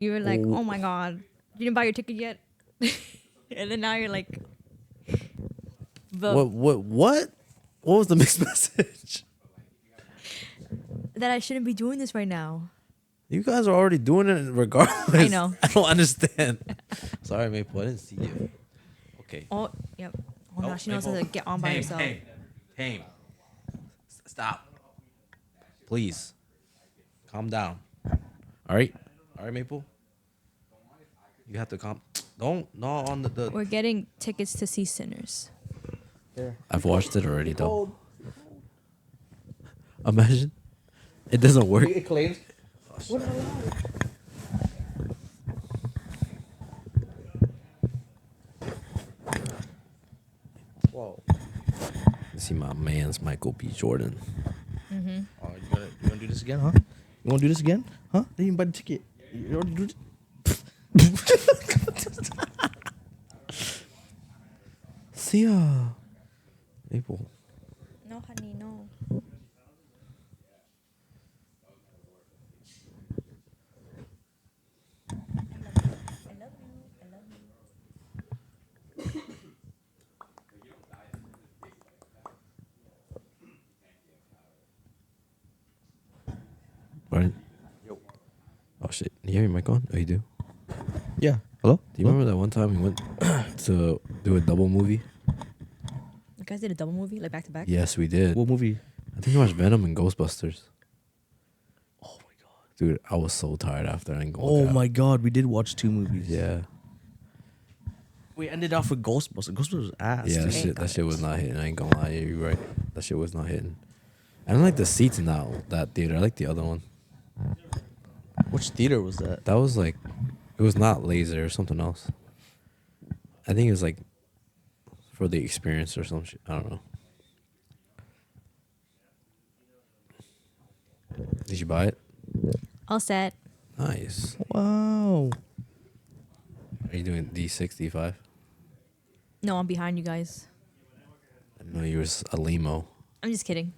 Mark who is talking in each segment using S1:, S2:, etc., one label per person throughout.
S1: You were like, oh my god, you didn't buy your ticket yet, and then now you're like,
S2: What was the mixed message?
S1: that I shouldn't be doing this right now.
S2: You guys are already doing it regardless.
S1: I know.
S2: I don't understand. Sorry, Maple. I didn't see you. Okay.
S1: Oh, yep. Oh no, she knows how to get on by herself.
S2: Tame. Stop. Please. Calm down. All right, Maple. You have to calm. Don't gnaw on the.
S1: We're getting tickets to see Sinners.
S2: I've watched it already though. Imagine it doesn't work.
S3: It claims. Whoa.
S2: You see my man's Michael B. Jordan.
S3: Oh, you gonna do this again, huh? You wanna do this again? Huh? They didn't buy the ticket. You already do it.
S2: See ya. Maple.
S1: No, honey, no.
S2: Right. Oh shit. You hear your mic on? Oh, you do?
S3: Yeah. Hello?
S2: Do you remember that one time we went to do a double movie?
S1: You guys did a double movie, like back to back?
S2: Yes, we did.
S3: What movie?
S2: I think we watched Venom and Ghostbusters.
S3: Oh my god.
S2: Dude, I was so tired after. I didn't go.
S3: Oh my god, we did watch 2 movies.
S2: Yeah.
S3: We ended off with Ghostbusters. Ghostbusters was ass.
S2: Yeah,
S3: dude.
S2: that shit was not hitting. I ain't gonna lie. Yeah, you're right. That shit was not hitting. I don't like the seats in that theater. I like the other one.
S3: Which theater was that?
S2: That was like, it was not laser or something else. I think it was like for the experience or some shit. I don't know. Did you buy it?
S1: All set.
S2: Nice.
S3: Wow.
S2: Are you doing D6, D5?
S1: No, I'm behind you guys.
S2: I know you was a limo.
S1: I'm just kidding.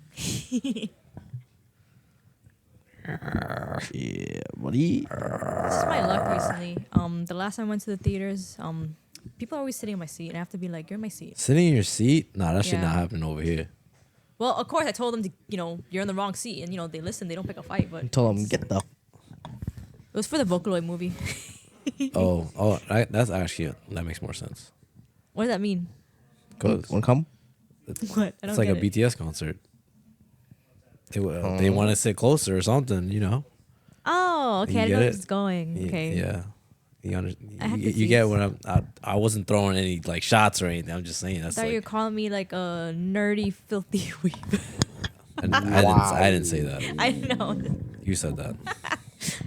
S3: Yeah, buddy.
S1: This is my luck recently. The last time I went to the theaters, people are always sitting in my seat, and I have to be like, "You're in my seat."
S2: Sitting in your seat? Nah, that shit
S1: Yeah.
S2: not happening over here.
S1: Well, of course, I told them to, you're in the wrong seat, and they listen. They don't pick a fight, but
S3: Tell them get the.
S1: it was for the Vocaloid movie.
S2: That's actually, that makes more sense.
S1: What does that mean?
S2: Because
S3: Wanna come?
S1: What? I don't
S2: it's like a
S1: get it.
S2: BTS concert. They want to sit closer or something,
S1: Oh, okay.
S2: You
S1: I didn't
S2: get
S1: know
S2: it?
S1: this is going. Okay.
S2: Yeah.
S1: I had the
S2: You get
S1: seats.
S2: what I wasn't throwing any like shots or anything. I'm just saying
S1: I
S2: that's
S1: thought you were
S2: like
S1: calling me like a nerdy, filthy weeb.
S2: I didn't say that.
S1: I know.
S2: You said that.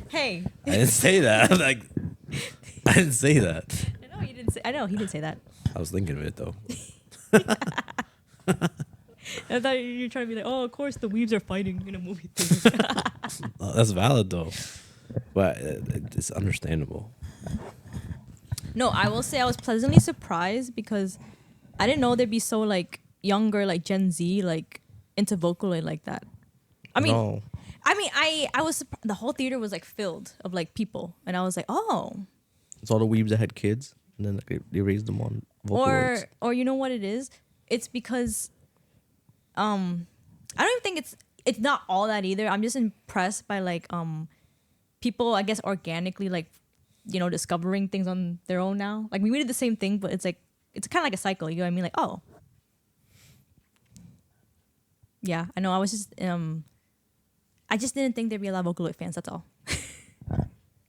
S1: Hey.
S2: I didn't say that. Like I didn't say that.
S1: I know you didn't say. I know he didn't say that.
S2: I was thinking of it though.
S1: I thought you were trying to be like, oh, of course the weebs are fighting in a movie theater.
S2: That's valid though, but it's understandable.
S1: No, I will say I was pleasantly surprised because I didn't know they'd be so like younger, like Gen Z, like into Vocaloid like that. I mean,
S3: No.
S1: I was the whole theater was like filled of like people, and I was like, oh,
S3: It's all the weebs that had kids, and then they raised them on Vocaloids.
S1: or you know what it is? It's because I don't even think it's not all that either. I'm just impressed by like people, I guess, organically like discovering things on their own now. Like we did the same thing, but it's like it's kind of like a cycle. You know what I mean? Like, oh, yeah, I know. I was just I just didn't think there'd be a lot of Vocaloid fans. That's all.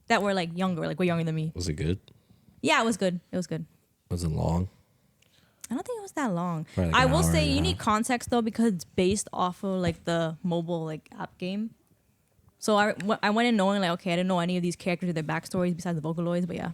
S1: That were like younger, like way younger than me.
S2: Was it good?
S1: Yeah, it was good. It was good.
S2: Was it long?
S1: I don't think it was that long.
S2: Probably like
S1: I
S2: an
S1: will
S2: hour
S1: say
S2: and a
S1: you need
S2: half.
S1: context though because it's based off of like the mobile like app game. So I went in knowing like okay, I didn't know any of these characters or their backstories besides the Vocaloids, but yeah.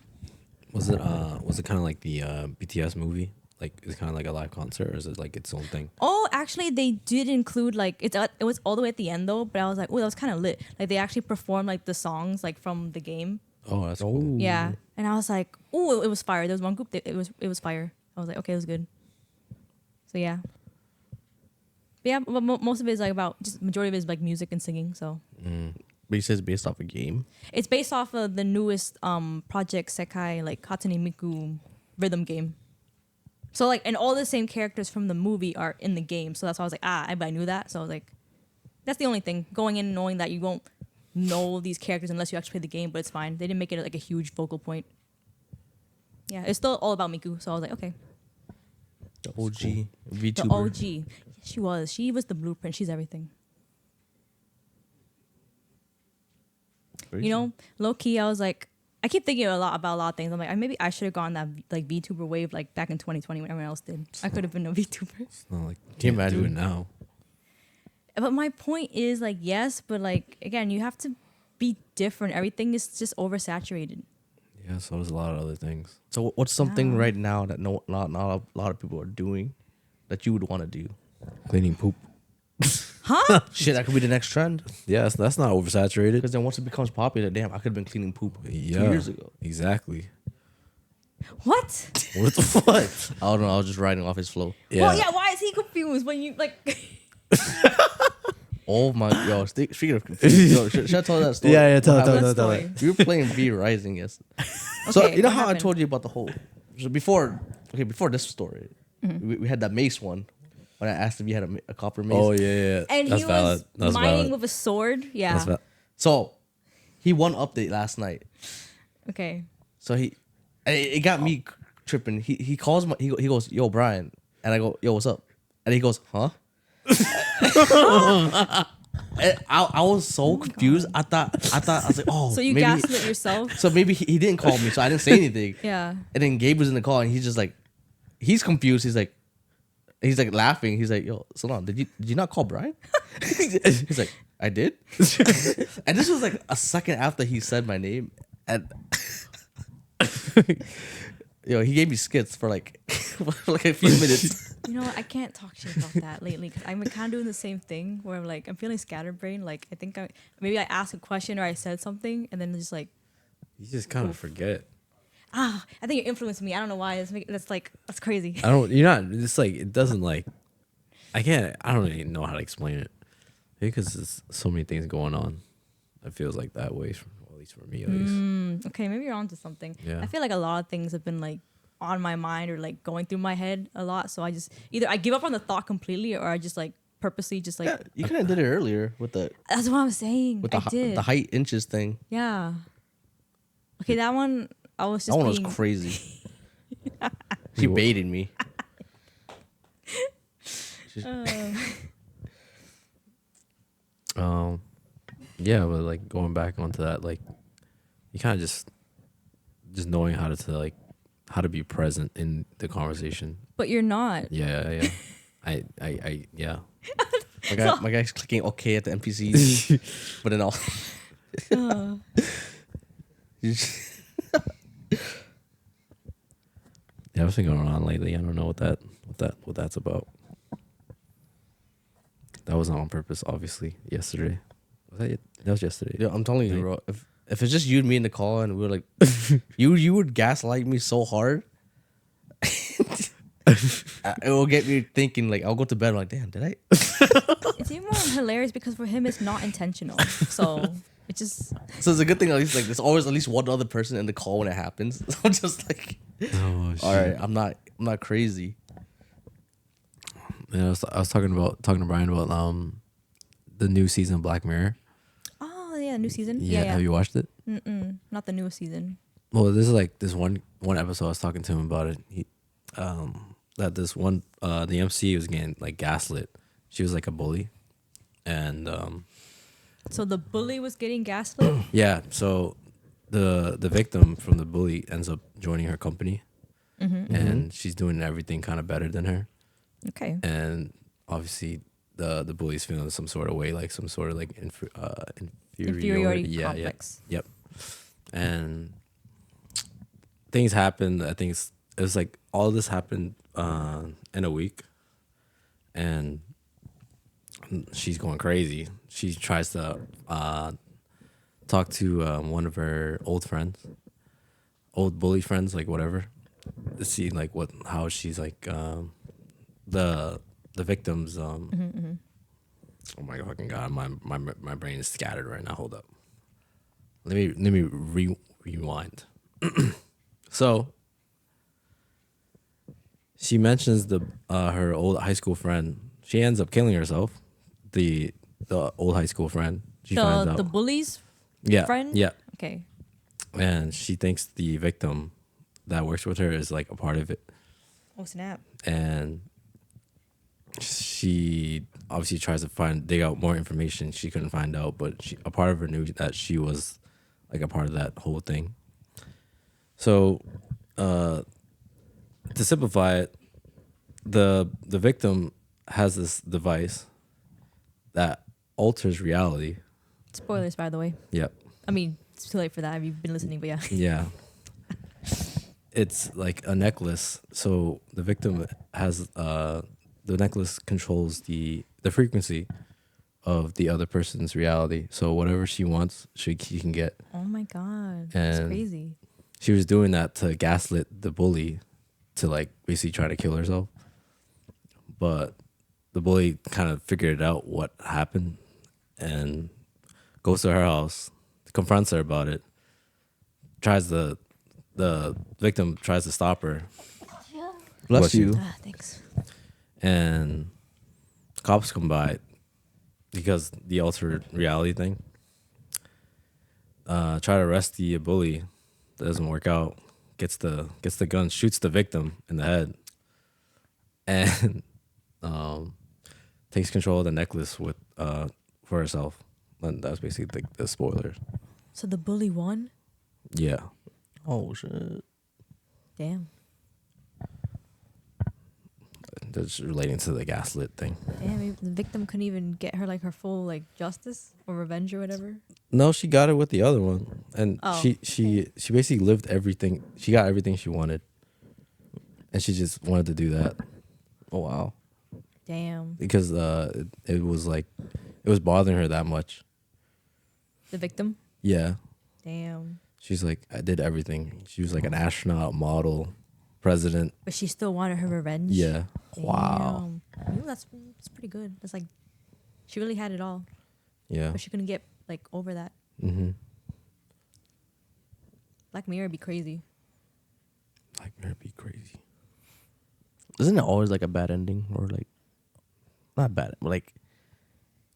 S2: Was it kind of like the BTS movie? Like is it kind of like a live concert, or is it like its own thing?
S1: Oh, actually, they did include like it was all the way at the end though, but I was like, oh, that was kind of lit. Like they actually performed like the songs like from the game.
S2: Oh, that's cool.
S1: Yeah, and I was like, oh, it was fire. There was one group that it was fire. I was like, okay, it was good. So yeah. But yeah, but most of it is like about just majority of it is like music and singing. So
S3: But But he says based off a game.
S1: It's based off of the newest Project Sekai, like Hatsune Miku rhythm game. So like, and all the same characters from the movie are in the game. So that's why I was like, I knew that. So I was like, that's the only thing. Going in knowing that you won't know these characters unless you actually play the game, but it's fine. They didn't make it like a huge focal point. Yeah, it's still all about Miku. So I was like, okay.
S3: The OG VTuber.
S1: The OG. She was. She was the blueprint. She's everything.
S3: Crazy.
S1: You know, low key, I was like, I keep thinking about a lot of things. I'm like, maybe I should have gone that like VTuber wave like back in 2020 when everyone else did. I could have been a VTuber.
S2: It's not like you
S3: Can you
S2: can't do it
S3: imagine?
S2: now.
S1: But my point is like, yes, but like again, you have to be different. Everything is just oversaturated.
S2: Yeah, so there's a lot of other things.
S3: So what's something
S1: Yeah.
S3: right now that not a lot of people are doing that you would want to do?
S2: Cleaning poop.
S1: Huh?
S3: Shit, that could be the next trend.
S2: Yeah, that's not oversaturated.
S3: Because then once it becomes popular, damn, I could have been cleaning poop 2
S2: Yeah,
S3: years ago.
S2: exactly.
S1: What?
S2: What the fuck?
S3: I don't know. I was just riding off his flow.
S2: Yeah.
S1: Well, yeah. Why is he confused when you like?
S3: Oh my, yo! Speaking of confused, yo, should I tell that story?
S2: Yeah, tell
S3: What
S2: it,
S3: happened?
S2: tell it.
S3: We were playing V Rising yesterday. So
S1: Okay,
S3: you know
S1: what
S3: how I
S1: happened?
S3: told you about the whole. So before this story, we had that mace one. When I asked if you had a copper mace.
S2: Oh yeah.
S1: And
S2: That's
S1: he
S2: valid.
S1: was
S2: That's
S1: mining
S2: valid.
S1: with a sword. Yeah.
S2: That's valid.
S3: So he won update last night.
S1: Okay.
S3: So it got me tripping. He calls he goes, "Yo, Brian," and I go, "Yo, what's up?" And he goes, "Huh?" And I was so confused. I thought I was like, "Oh,
S1: So you
S3: maybe."
S1: gaslit yourself.
S3: So maybe he didn't call me, so I didn't say anything.
S1: Yeah.
S3: And then Gabe was in the call, and he's just like, he's confused. He's like laughing. He's like, "Yo, Salon, did you not call Brian?" He's like, "I did." And this was like a second after he said my name, and he gave me skits for like a few minutes.
S1: You know what? I can't talk shit about that lately because I'm kind of doing the same thing where I'm like, I'm feeling scatterbrained. Like, I think maybe I asked a question or I said something and then just like,
S2: You just kind of forget.
S1: I think you're influencing me. I don't know why. That's crazy.
S2: I don't. You're not. It's like it doesn't like. I don't even know how to explain it. Because there's so many things going on. It feels like that way, at least for me, at least.
S1: Okay, maybe you're onto something.
S2: Yeah.
S1: I feel like a lot of things have been like on my mind or like going through my head a lot. So I just either I give up on the thought completely or I just like purposely just like
S3: Yeah, you kind of did it earlier with the
S1: that's what I'm saying. I did.
S3: the height inches thing.
S1: Yeah. Okay, that one I was just
S3: That one was
S1: being
S3: crazy. She baited me.
S2: Yeah, but like going back onto that, like you kind of just knowing how to be present in the conversation.
S1: But you're not.
S2: Yeah. I yeah.
S3: My guy's clicking OK at the NPCs, but then all.
S2: Yeah, what's been going on lately? I don't know what that's about. That wasn't on purpose, obviously. Yesterday, that was yesterday.
S3: Yeah, I'm telling you, bro. If it's just you and me in the call and we were like, you would gaslight me so hard. It will get me thinking. Like I'll go to bed. I'm like, damn, did I?
S1: It's even more hilarious because for him it's not intentional. So it just
S3: So it's a good thing. At least like there's always at least one other person in the call when it happens. So I'm just like,
S2: Oh, shit.
S3: all right, I'm not crazy.
S2: Yeah, I was talking to Brian about the new season of Black Mirror.
S1: oh yeah, new season.
S2: Yeah, have you watched it?
S1: Not the newest season.
S2: Well, this is like this one episode. I was talking to him about it. He, that this one the MC was getting like gaslit. She was like a bully, and
S1: So the bully was getting gaslit.
S2: yeah. So the victim from the bully ends up joining her company, and she's doing everything kind of better than her.
S1: Okay.
S2: And obviously the bully's feeling some sort of way, like some sort of like inferiority
S1: complex.
S2: Yep. And things happened. I think it was like all this happened in a week, and she's going crazy. She tries to talk to one of her old old bully friends, like whatever, to see like how she's like the victims. Oh my fucking god, my brain is scattered right now. Hold up. rewind. So she mentions the her old high school friend. She ends up killing herself. The old high school friend. She finds out.
S1: The bully's
S2: Yeah.
S1: friend?
S2: Yeah.
S1: Okay.
S2: And she thinks the victim that works with her is like a part of it.
S1: Oh, snap.
S2: And she obviously tries to dig out more information. She couldn't find out, but a part of her knew that she was like a part of that whole thing. So, to simplify it, the victim has this device that alters reality.
S1: Spoilers, by the way.
S2: Yep.
S1: I mean, it's too late for that if you've been listening, but yeah.
S2: Yeah. It's like a necklace. So the victim has the necklace controls the frequency of the other person's reality. So whatever she wants, she can get.
S1: Oh my God. That's
S2: And
S1: crazy.
S2: she was doing that to gaslit the bully to like basically try to kill herself. But the bully kind of figured out what happened and goes to her house, confronts her about it, the victim tries to stop her.
S3: Bless you.
S1: Thanks.
S2: And cops come by because the altered reality thing. Try to arrest the bully. That doesn't work out. Gets the gun, shoots the victim in the head, and takes control of the necklace with for herself. And that's basically the spoilers.
S1: So the bully won?
S2: Yeah.
S3: Oh shit.
S1: Damn.
S2: That's relating to the gaslit thing.
S1: Damn, the victim couldn't even get her like her full like justice or revenge or whatever.
S2: No, she got it with the other one, and
S1: Oh,
S2: she basically lived everything. She got everything she wanted, and she just wanted to do that.
S3: Oh wow.
S1: Damn.
S2: Because it was bothering her that much.
S1: The victim?
S2: Yeah,
S1: Damn.
S2: she's like, I did everything. She was like an astronaut, model, president.
S1: But she still wanted her revenge?
S2: Yeah,
S3: Wow.
S1: Damn. Ooh, that's pretty good. That's like, she really had it all.
S2: yeah.
S1: But she couldn't get like over that.
S2: Mm-hmm.
S1: Black Mirror be crazy.
S2: Like, that'd be crazy.
S3: Isn't it always like a bad ending or like not bad, but like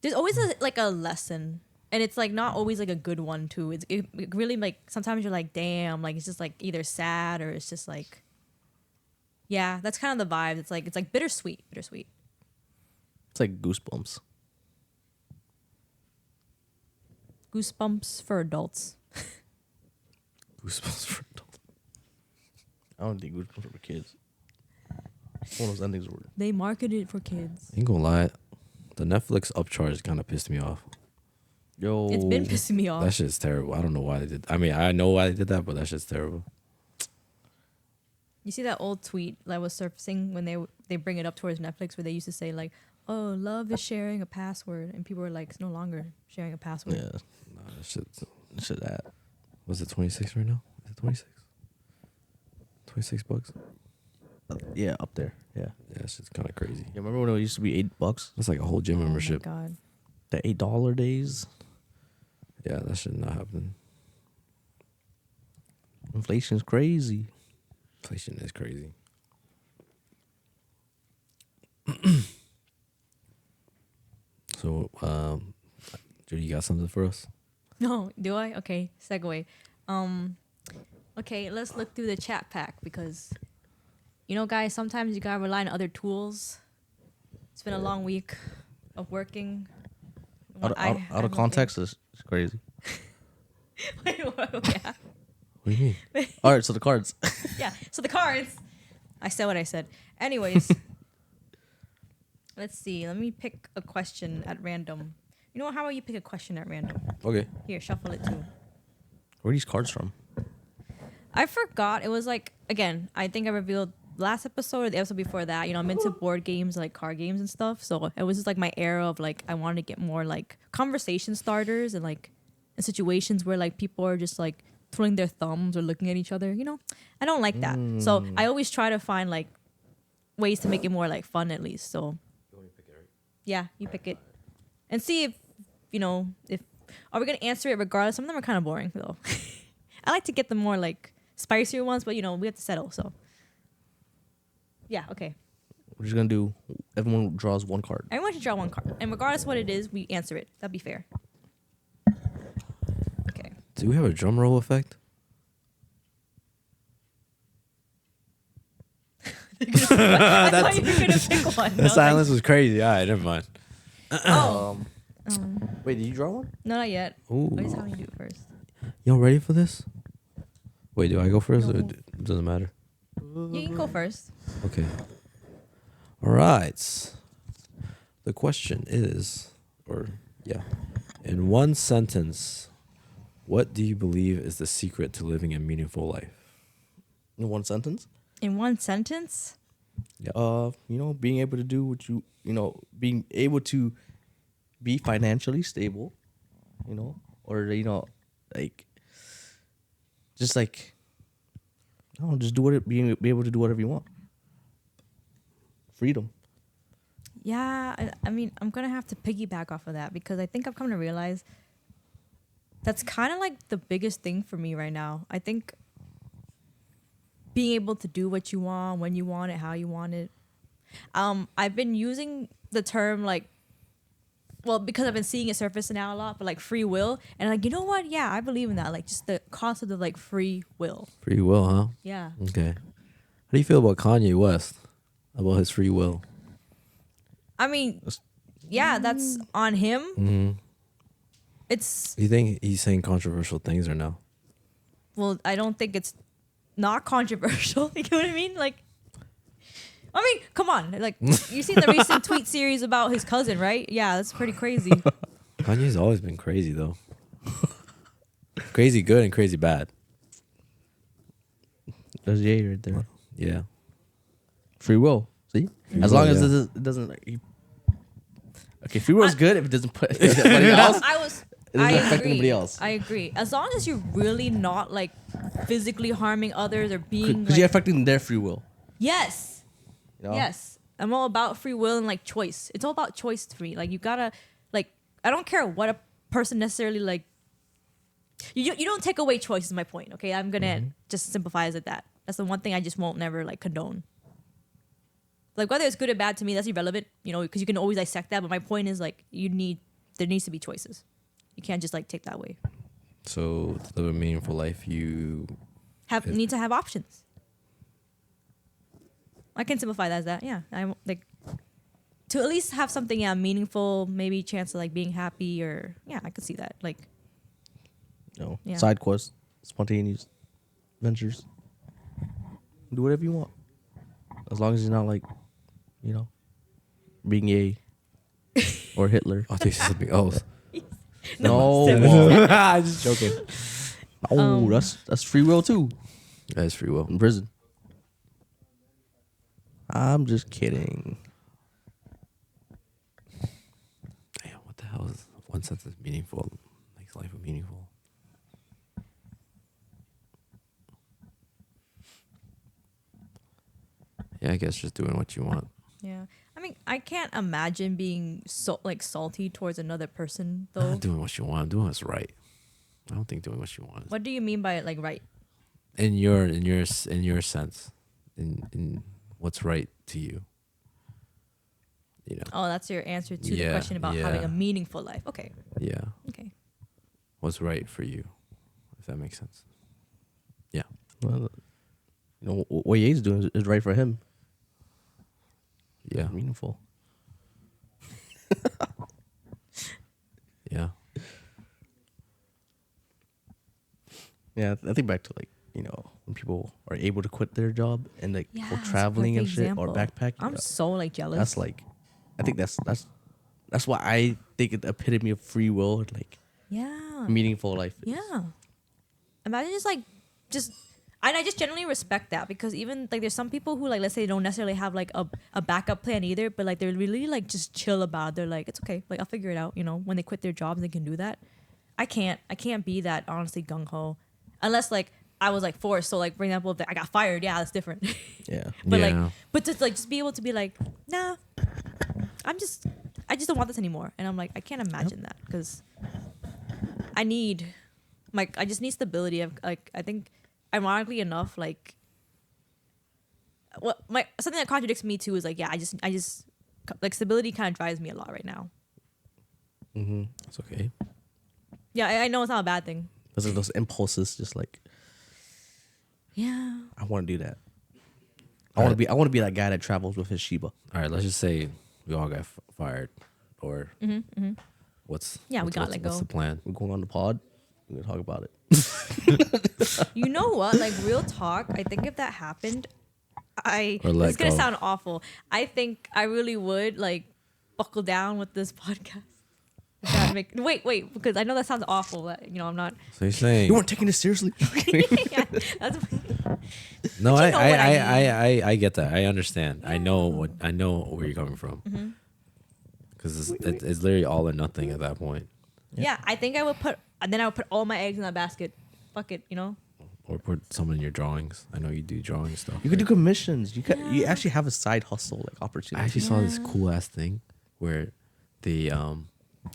S1: There's always like a lesson. And it's like not always like a good one too. It really like sometimes you're like, damn, like it's just like either sad or it's just like, yeah, that's kind of the vibe. It's like bittersweet.
S3: it's like Goosebumps.
S1: Goosebumps for adults.
S2: Goosebumps for adults.
S3: I don't think Goosebumps are for kids. One of those endings were
S1: They marketed it for kids.
S2: Ain't gonna lie, the Netflix upcharge kind of pissed me off.
S3: yo.
S1: It's been pissing me off.
S2: That shit's terrible. I don't know why they did. I mean, I know why they did that, but that shit's terrible.
S1: You see that old tweet that was surfacing when they bring it up towards Netflix where they used to say like, oh, love is sharing a password. And people were like, it's no longer sharing a password.
S3: Yeah.
S2: Nah, that shit's.
S3: Shit that.
S2: Was it 26 right now? Is it 26? $26?
S3: Yeah, up there. Yeah.
S2: Yeah, that shit's kind of crazy.
S3: You remember when it used to be $8?
S2: That's like a whole gym membership.
S1: Oh my God.
S3: The $8 days.
S2: Yeah, that should not happen.
S3: Inflation's crazy.
S2: Inflation is crazy. So, Judy, you got something for us?
S1: No, do I? Okay, segue. Okay, let's look through the chat pack because, you know, guys, sometimes you gotta rely on other tools. It's been a long week of working.
S3: Out of context is crazy.
S1: Wait, what? Yeah.
S2: What do you mean?
S3: All right, so the cards.
S1: Yeah. So the cards. I said what I said. Anyways, let's see. Let me pick a question at random. You know what? How about you pick a question at random?
S2: Okay.
S1: Here, shuffle it too.
S3: Where are these cards from?
S1: I forgot. It was like, again, I think I revealed last episode or the episode before that. You know, I'm into board games, like card games and stuff. So it was just like my era of like, I wanted to get more like conversation starters and like in situations where like people are just like twiddling their thumbs or looking at each other. You know, I don't like that. So I always try to find like ways to make it more like fun at least. So yeah, you pick it and see if, you know, if are we gonna answer it regardless? Some of them are kind of boring though. I like to get the more like spicier ones, but we have to settle. So yeah, okay.
S3: We're just gonna do. Everyone draws one card.
S1: Everyone should draw one card, and regardless of what it is, we answer it. That'd be fair. Okay.
S2: Do we have a drum roll effect?
S1: I thought you were gonna pick one.
S2: The silence was crazy. All right, never mind.
S1: Oh.
S3: Wait, did you draw one?
S1: No, not yet.
S2: Ooh.
S1: I just how you do it first.
S2: Y'all ready for this? Wait, do I go first? Or
S1: No.
S2: it doesn't matter.
S1: Yeah, you can go first.
S2: Okay. All right. The question is, in one sentence, what do you believe is the secret to living a meaningful life?
S3: In one sentence.
S1: In one sentence?
S3: Being able to do what being able to be financially stable, or like, just like, just be able to do whatever you want. Freedom.
S1: Yeah, I mean, I'm gonna have to piggyback off of that because I think I've come to realize that's kind of like the biggest thing for me right now. I think being able to do what you want, when you want it, how you want it. I've been using the term because I've been seeing it surface now a lot, but like free will, and like, you know what? Yeah, I believe in that. Like just the concept of like free will.
S2: Free will, huh?
S1: Yeah.
S2: Okay. How do you feel about Kanye West? About his free will?
S1: I mean, yeah, that's on him.
S2: Mm-hmm.
S1: It's.
S2: Do you think he's saying controversial things or no?
S1: Well, I don't think it's not controversial. You know what I mean? Like, I mean, come on. Like, you seen the recent tweet series about his cousin, right? Yeah, that's pretty crazy.
S2: Kanye's always been crazy, though. Crazy good and crazy bad.
S3: There's Ye right there.
S2: Yeah.
S3: Free will. See? As long as it doesn't... Okay, free will is good if it doesn't put anybody else. It doesn't affect anybody else.
S1: I agree. As long as you're really not, like, physically harming others or being,
S3: Because you're affecting their free will.
S1: Yes. Yes. I'm all about free will and, like, choice. It's all about choice to me. Like, you gotta, like... I don't care what a person necessarily, like... You don't take away choice is my point, okay? I'm gonna just simplify it as that. That's the one thing I just won't never, like, condone. Like, whether it's good or bad to me, that's irrelevant, because you can always dissect that. But my point is, like, there needs to be choices. You can't just, like, take that away.
S2: So, to live a meaningful life, you...
S1: need to have options. I can simplify that as that, yeah. I like to at least have something, meaningful, maybe chance of, like, being happy or, I could see that. Like,
S3: side quests, spontaneous ventures. Do whatever you want. As long as you're not, like, being Ye or Hitler.
S2: I think something else.
S3: No.
S2: I'm just joking.
S3: Oh, that's free will too.
S2: That is free will.
S3: In prison. I'm just kidding.
S2: Damn, what the hell is one sentence meaningful? Makes life meaningful. Yeah, I guess just doing what you want.
S1: yeah. I mean, I can't imagine being salty towards another person though.
S2: Not doing what you want, doing what's right. I don't think doing what you want.
S1: What do you mean by, like, right?
S2: In your sense, in what's right to you.
S1: Oh, that's your answer to the question about having a meaningful life. Okay.
S2: Yeah.
S1: Okay.
S2: What's right for you, if that makes sense. Yeah.
S3: Well, what Ye's doing is right for him.
S2: Yeah.
S3: Meaningful.
S2: Yeah.
S3: Yeah, I think back to, like, when people are able to quit their job and, like, go
S1: that's a
S3: traveling and
S1: perfect
S3: shit
S1: example.
S3: or backpacking.
S1: I'm so, like, jealous.
S3: That's like, I think that's why I think the epitome of free will, like, meaningful life. Is.
S1: Yeah. Imagine and I just generally respect that because even, like, there's some people who, like, let's say they don't necessarily have, like, a backup plan either, but, like, they're really, like, just chill about it. They're like, it's okay. Like, I'll figure it out. When they quit their jobs, they can do that. I can't be that honestly gung-ho unless, like, I was, like, forced. So, like, for example, if I got fired, that's different.
S3: Yeah.
S1: But,
S2: Yeah.
S1: but to, like, just be able to be like, nah, I just don't want this anymore. And I'm like, I can't imagine that because I need, like, I just need stability. Like, I think, ironically enough, like, something that contradicts me too is like, yeah, I just like stability kind of drives me a lot right now.
S2: It's okay.
S1: Yeah, I know it's not a bad thing.
S3: Those impulses, just like,
S1: Yeah.
S3: I want to do that. I want to be that guy that travels with his Shiba.
S2: All right, let's just say we all got fired, or what's
S1: Yeah, we
S2: what's,
S1: gotta
S2: what's,
S1: let
S2: what's
S1: go.
S2: the plan?
S3: We're going on the pod. We're gonna talk about it.
S1: You know what? Like, real talk, I think if that happened,
S2: Or let
S1: this is gonna
S2: go.
S1: sound awful. I think I really would like buckle down with this podcast. If that wait, because I know that sounds awful. But, I'm not.
S2: So you're saying
S3: You weren't taking this seriously.
S1: Yeah, that's
S2: no?
S1: But you know what
S2: I get that. I understand. I know where you're coming from. Because it's literally all or nothing at that point.
S1: yeah. I think I would put all my eggs in that basket. Fuck it,
S2: Or put some in your drawings. I know you do drawing stuff.
S3: You could do
S2: right?
S3: commissions. You actually have a side hustle like
S2: I
S3: opportunity.
S2: actually saw this cool ass thing where they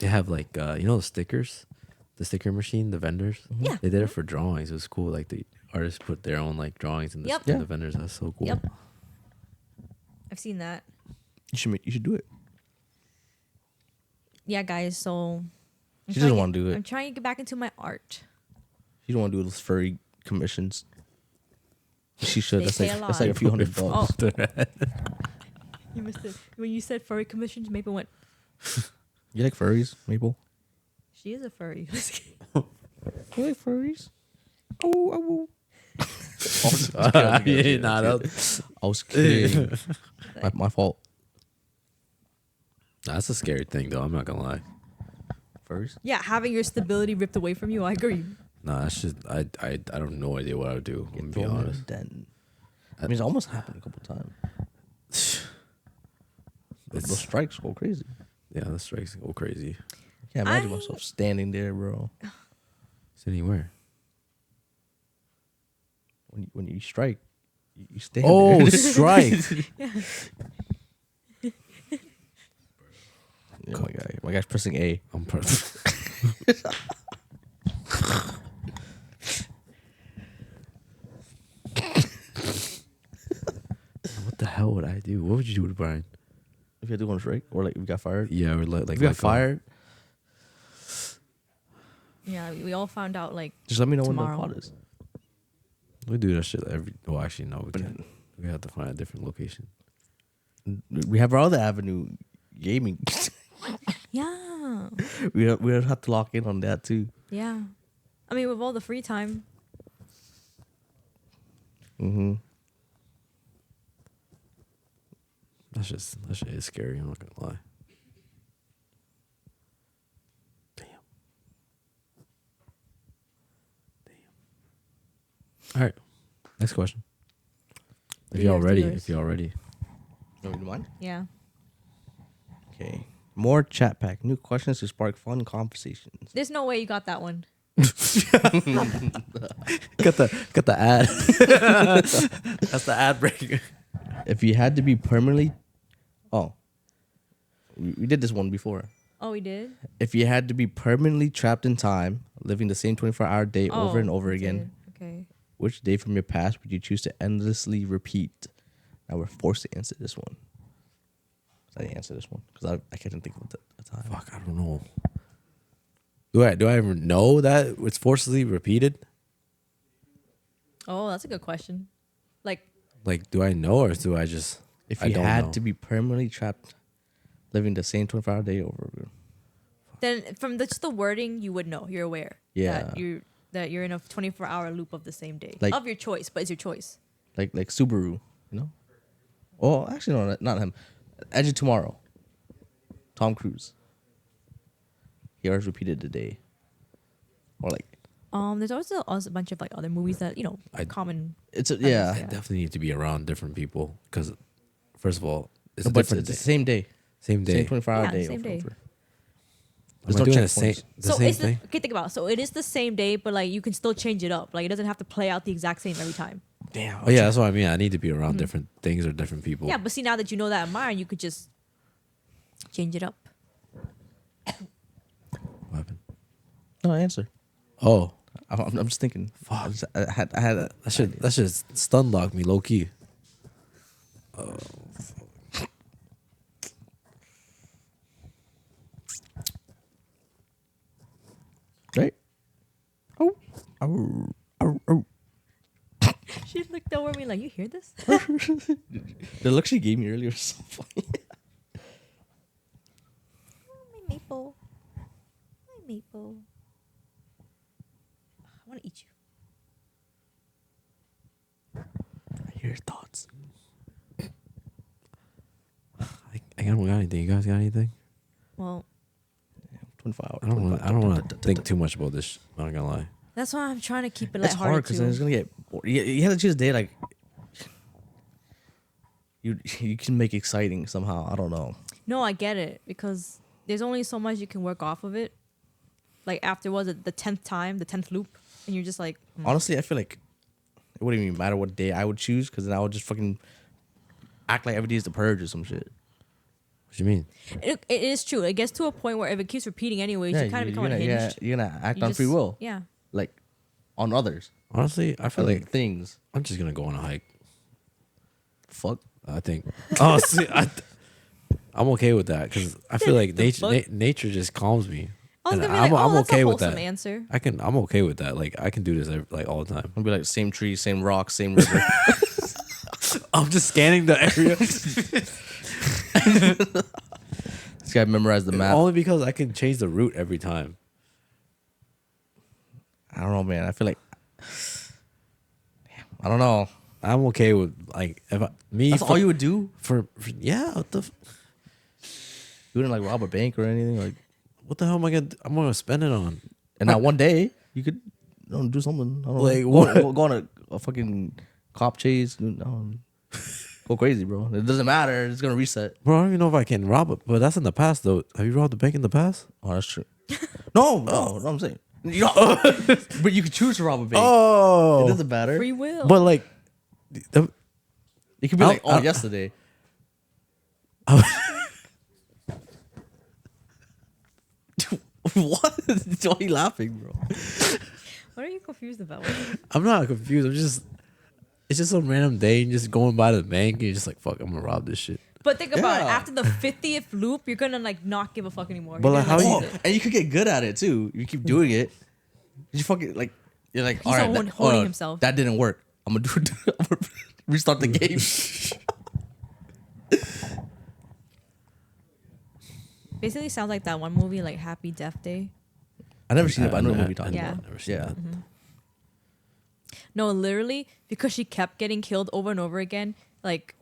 S2: have like the stickers, the sticker machine, the vendors.
S1: Yeah.
S2: They did it for drawings. It was cool. Like the artists put their own like drawings in the,
S1: Yep.
S2: in
S3: Yeah.
S2: the vendors. That's so cool.
S1: Yep. I've seen that.
S3: You should do it.
S1: Yeah, guys. So
S3: She doesn't want to do
S1: I'm
S3: it.
S1: trying to get back into my art.
S3: You don't want to do those furry commissions. She should.
S1: They
S3: That's
S1: pay
S3: like
S1: a
S3: that's like a
S1: lot.
S3: few $100.
S1: You missed it when you said furry commissions. Maple went.
S3: You like furries, Maple?
S1: She is a furry.
S3: You like furries? Oh.
S2: Yeah, nah, that-
S3: I was kidding. my fault.
S2: That's a scary thing, though. I'm not gonna lie.
S3: Furries?
S1: Yeah, having your stability ripped away from you. I agree.
S2: Nah, that's just I don't know idea what I would do. I'm gonna be
S3: Thrown in a
S2: honest.
S3: den. I mean, it's almost happened a couple times. Those strikes go crazy.
S2: Yeah, the strikes go crazy.
S3: I can't imagine
S1: I-
S3: myself standing there, bro.
S2: It's anywhere.
S3: When you strike, you stand
S2: Oh,
S3: there.
S2: strike!
S3: Yeah, my guy's pressing A.
S2: I'm What the hell would I do? What would you do with Brian?
S3: If you had to go on strike, or like we got fired.
S2: Yeah, or like
S3: If we got
S2: let go.
S3: fired,
S1: Yeah, we all found out like
S3: just let me know
S1: Tomorrow.
S3: when the pod is.
S2: We do that shit every. Well, actually, no, we
S3: But-
S2: can't. We have to find a different location.
S3: We have our other avenue, gaming.
S1: yeah,
S3: we don't have to lock in on that too.
S1: yeah. I mean, with all the free time,
S3: Mm-hmm.
S2: That shit is scary. I'm not gonna lie. Damn. All right. Next question. If
S1: Do
S2: y'all
S1: yours, do
S2: ready,
S1: yours.
S2: if y'all ready.
S3: No, you don't mind?
S1: yeah.
S3: Okay. More chat pack. New questions to spark fun conversations.
S1: There's no way you got that one.
S2: Got the ad. That's the ad break.
S3: If you had to be permanently, we did this one before.
S1: Oh, we did.
S3: If you had to be permanently trapped in time, living the same 24-hour day over and over
S1: we
S3: again,
S1: did. Okay.
S3: which day from your past would you choose to endlessly repeat? Now we're forced to answer this one. I didn't answer this one because I couldn't think of the time.
S2: Fuck, I don't know. Do I ever know that it's forcibly repeated?
S1: Oh, that's a good question. Like,
S2: Like, do I know or do I just?
S3: If
S2: I
S3: you
S2: don't
S3: had
S2: know.
S3: to be permanently trapped, living the same 24-hour day over and over.
S1: then from just the wording, you would know. You're aware.
S3: Yeah.
S1: That you're in a 24-hour loop of the same day
S3: Like-
S1: of your choice, but it's your choice.
S3: Like Subaru, you know? Oh, actually, no, not him. Edge of Tomorrow. Tom Cruise. He always repeated the day. Or like,
S1: There's also a bunch of like other movies that common.
S3: it's a,
S1: Yeah.
S3: yeah.
S2: I definitely need to be around different people because, first of all, it's
S3: No,
S2: a
S3: but
S2: different
S3: it's the
S2: day.
S3: same day.
S2: Same day.
S3: Same 24-hour
S1: Yeah,
S3: day.
S1: same
S3: over
S1: day.
S3: and over.
S2: Am
S3: There's
S2: I
S3: no
S2: doing the same,
S3: checkpoints.
S2: the same
S1: it's
S2: thing?
S1: okay, think about it. So it is the same day, but like you can still change it up. Like it doesn't have to play out the exact same every time.
S3: Damn.
S2: Oh yeah, that's what I mean. I need to be around different things or different people.
S1: Yeah, but see now that you know that in mind, you could just change it up.
S2: What happened?
S3: No answer.
S2: Oh,
S3: I'm just thinking. Fuck. I had a,
S2: that should stun lock me low key.
S3: right. Oh. Oh. Oh. Oh.
S1: She looked over at me like, you hear this?
S3: The look she gave me earlier was so funny.
S1: My maple. My maple. I want to eat you.
S3: I hear your thoughts.
S2: I don't got anything. You guys got anything?
S1: Well,
S3: 25 hours.
S2: I don't want to think too much about this. I'm not gonna lie.
S1: that's why I'm trying to keep it
S3: It's hard
S1: lighthearted
S3: because then it's
S1: too.
S3: gonna get bored. You have to choose a day like you can make exciting somehow. I don't know.
S1: No, I get it because there's only so much you can work off of it. Like after was it the 10th time, the 10th loop, and you're just like,
S3: Honestly, I feel like it wouldn't even matter what day I would choose because then I would just fucking act like every day is the purge or some shit.
S2: What do you mean?
S1: it is true. It gets to a point where if it keeps repeating anyways, you kind of become unhinged.
S3: You're gonna act
S1: You
S3: on
S1: just-
S3: free will,
S1: Yeah.
S3: like on others,
S2: Honestly, I feel
S3: like
S2: like
S3: things.
S2: I'm just gonna go on a hike.
S3: Fuck.
S2: I think. Oh, see, I'm okay with that because I feel like
S1: The
S2: nature
S1: fuck?
S2: nature just calms me.
S1: I was
S2: And
S1: gonna be like,
S2: I'm
S1: that's
S2: okay
S1: a
S2: with
S1: wholesome
S2: that.
S1: answer.
S2: I'm okay with that. Like I can do this like all the time.
S3: I'll be like same tree, same rock, same river.
S2: I'm just scanning the area
S3: This guy memorized the map.
S2: only because I can change the route every time.
S3: I don't know, man. I feel like I don't know.
S2: I'm okay with like if me.
S3: That's all you would do.
S2: for yeah.
S3: You wouldn't like rob a bank or anything. Like,
S2: What the hell am I gonna? I'm gonna spend it on.
S3: and that one day you could do something. I don't
S2: Like
S3: know.
S2: what?
S3: Go on a fucking cop chase. Go crazy, bro. It doesn't matter. It's gonna reset.
S2: Bro, I don't even know if I can rob it, but that's in the past though. Have you robbed a bank in the past?
S3: Oh, that's true. No, I'm saying. But you could choose to rob a bank.
S2: Oh,
S3: It doesn't matter.
S1: Free will.
S2: but like,
S3: It could be like,
S2: I'll-
S3: yesterday. What? Why are you laughing, bro?
S1: What are you confused about?
S2: I'm not confused. It's just some random day and just going by the bank and you're just like, fuck, I'm gonna rob this shit.
S1: But think about it.
S3: Yeah.
S1: After the 50th loop, you're gonna like not give a fuck anymore.
S2: But,
S1: You're
S2: like,
S1: gonna,
S2: how
S1: use
S2: you-
S1: it.
S3: And you could get good at it too. You keep doing it. You fucking like you're like,
S1: He's
S3: all right,
S1: holding himself.
S3: That didn't work. I'm gonna do it. I'm gonna restart the game.
S1: Basically, sounds like that one movie, like Happy Death Day.
S3: I never seen it, but I know the movie talking
S1: Yeah.
S3: about.
S2: Never seen
S3: Yeah.
S2: that.
S1: No, literally, because she kept getting killed over and over again. Like,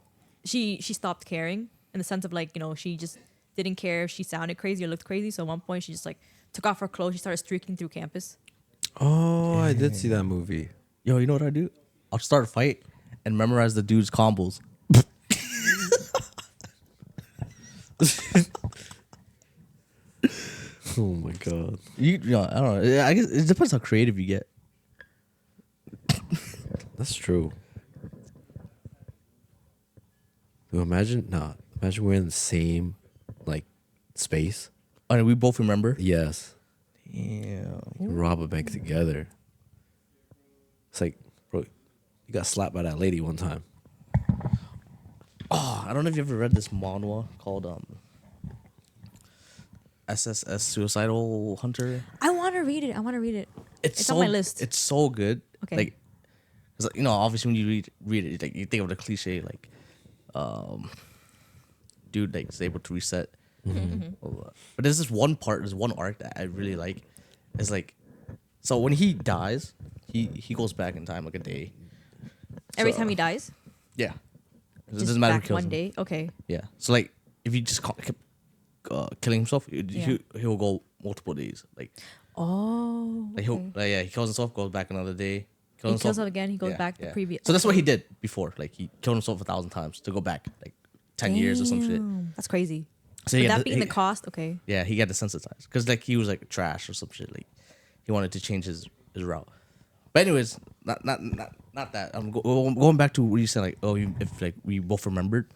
S1: she stopped caring in the sense of like, you know, she just didn't care if she sounded crazy or looked crazy. So at one point, she just like took off her clothes. She started streaking through campus.
S2: Oh, I did see that movie.
S3: Yo, you know what I do? I'll start a fight and memorize the dude's combos.
S2: Oh my god.
S3: I don't know. I guess it depends how creative you get.
S2: That's true. Dude, imagine we're in the same like space.
S3: And we both remember.
S2: Yes.
S3: Yeah.
S2: You can rob a bank together. It's like, bro, you got slapped by that lady one time.
S3: Oh, I don't know if you ever read this manhwa called SSS Suicidal Hunter.
S1: I want to read it. It's on my list.
S3: It's so good.
S1: Okay.
S3: Like, 'cause, you know, obviously when you read it, like you think of the cliche, like, dude, like is able to reset. But there's this one part, there's one arc that I really like. It's like, so when he dies, he goes back in time like a day.
S1: Every
S3: So-
S1: time he dies,
S3: Yeah. It
S1: just
S3: doesn't matter who
S1: back
S3: kills
S1: one
S3: him.
S1: day. Okay.
S3: Yeah. So like, if you just kept killing himself, he'll go multiple days. Like
S1: Oh.
S3: he'll
S1: okay.
S3: he kills himself, goes back another day.
S1: He kills himself again. He goes back the previous.
S3: So that's what he did before. Like he killed himself 1,000 times to go back like 10 years or some shit.
S1: Damn, That's crazy.
S3: So
S1: Would
S3: he
S1: that
S3: got
S1: being the cost? Okay.
S3: yeah, he got desensitized because like he was like trash or some shit. Like he wanted to change his route. But anyways, not that. I'm going back to what you said. Like if like we both remembered.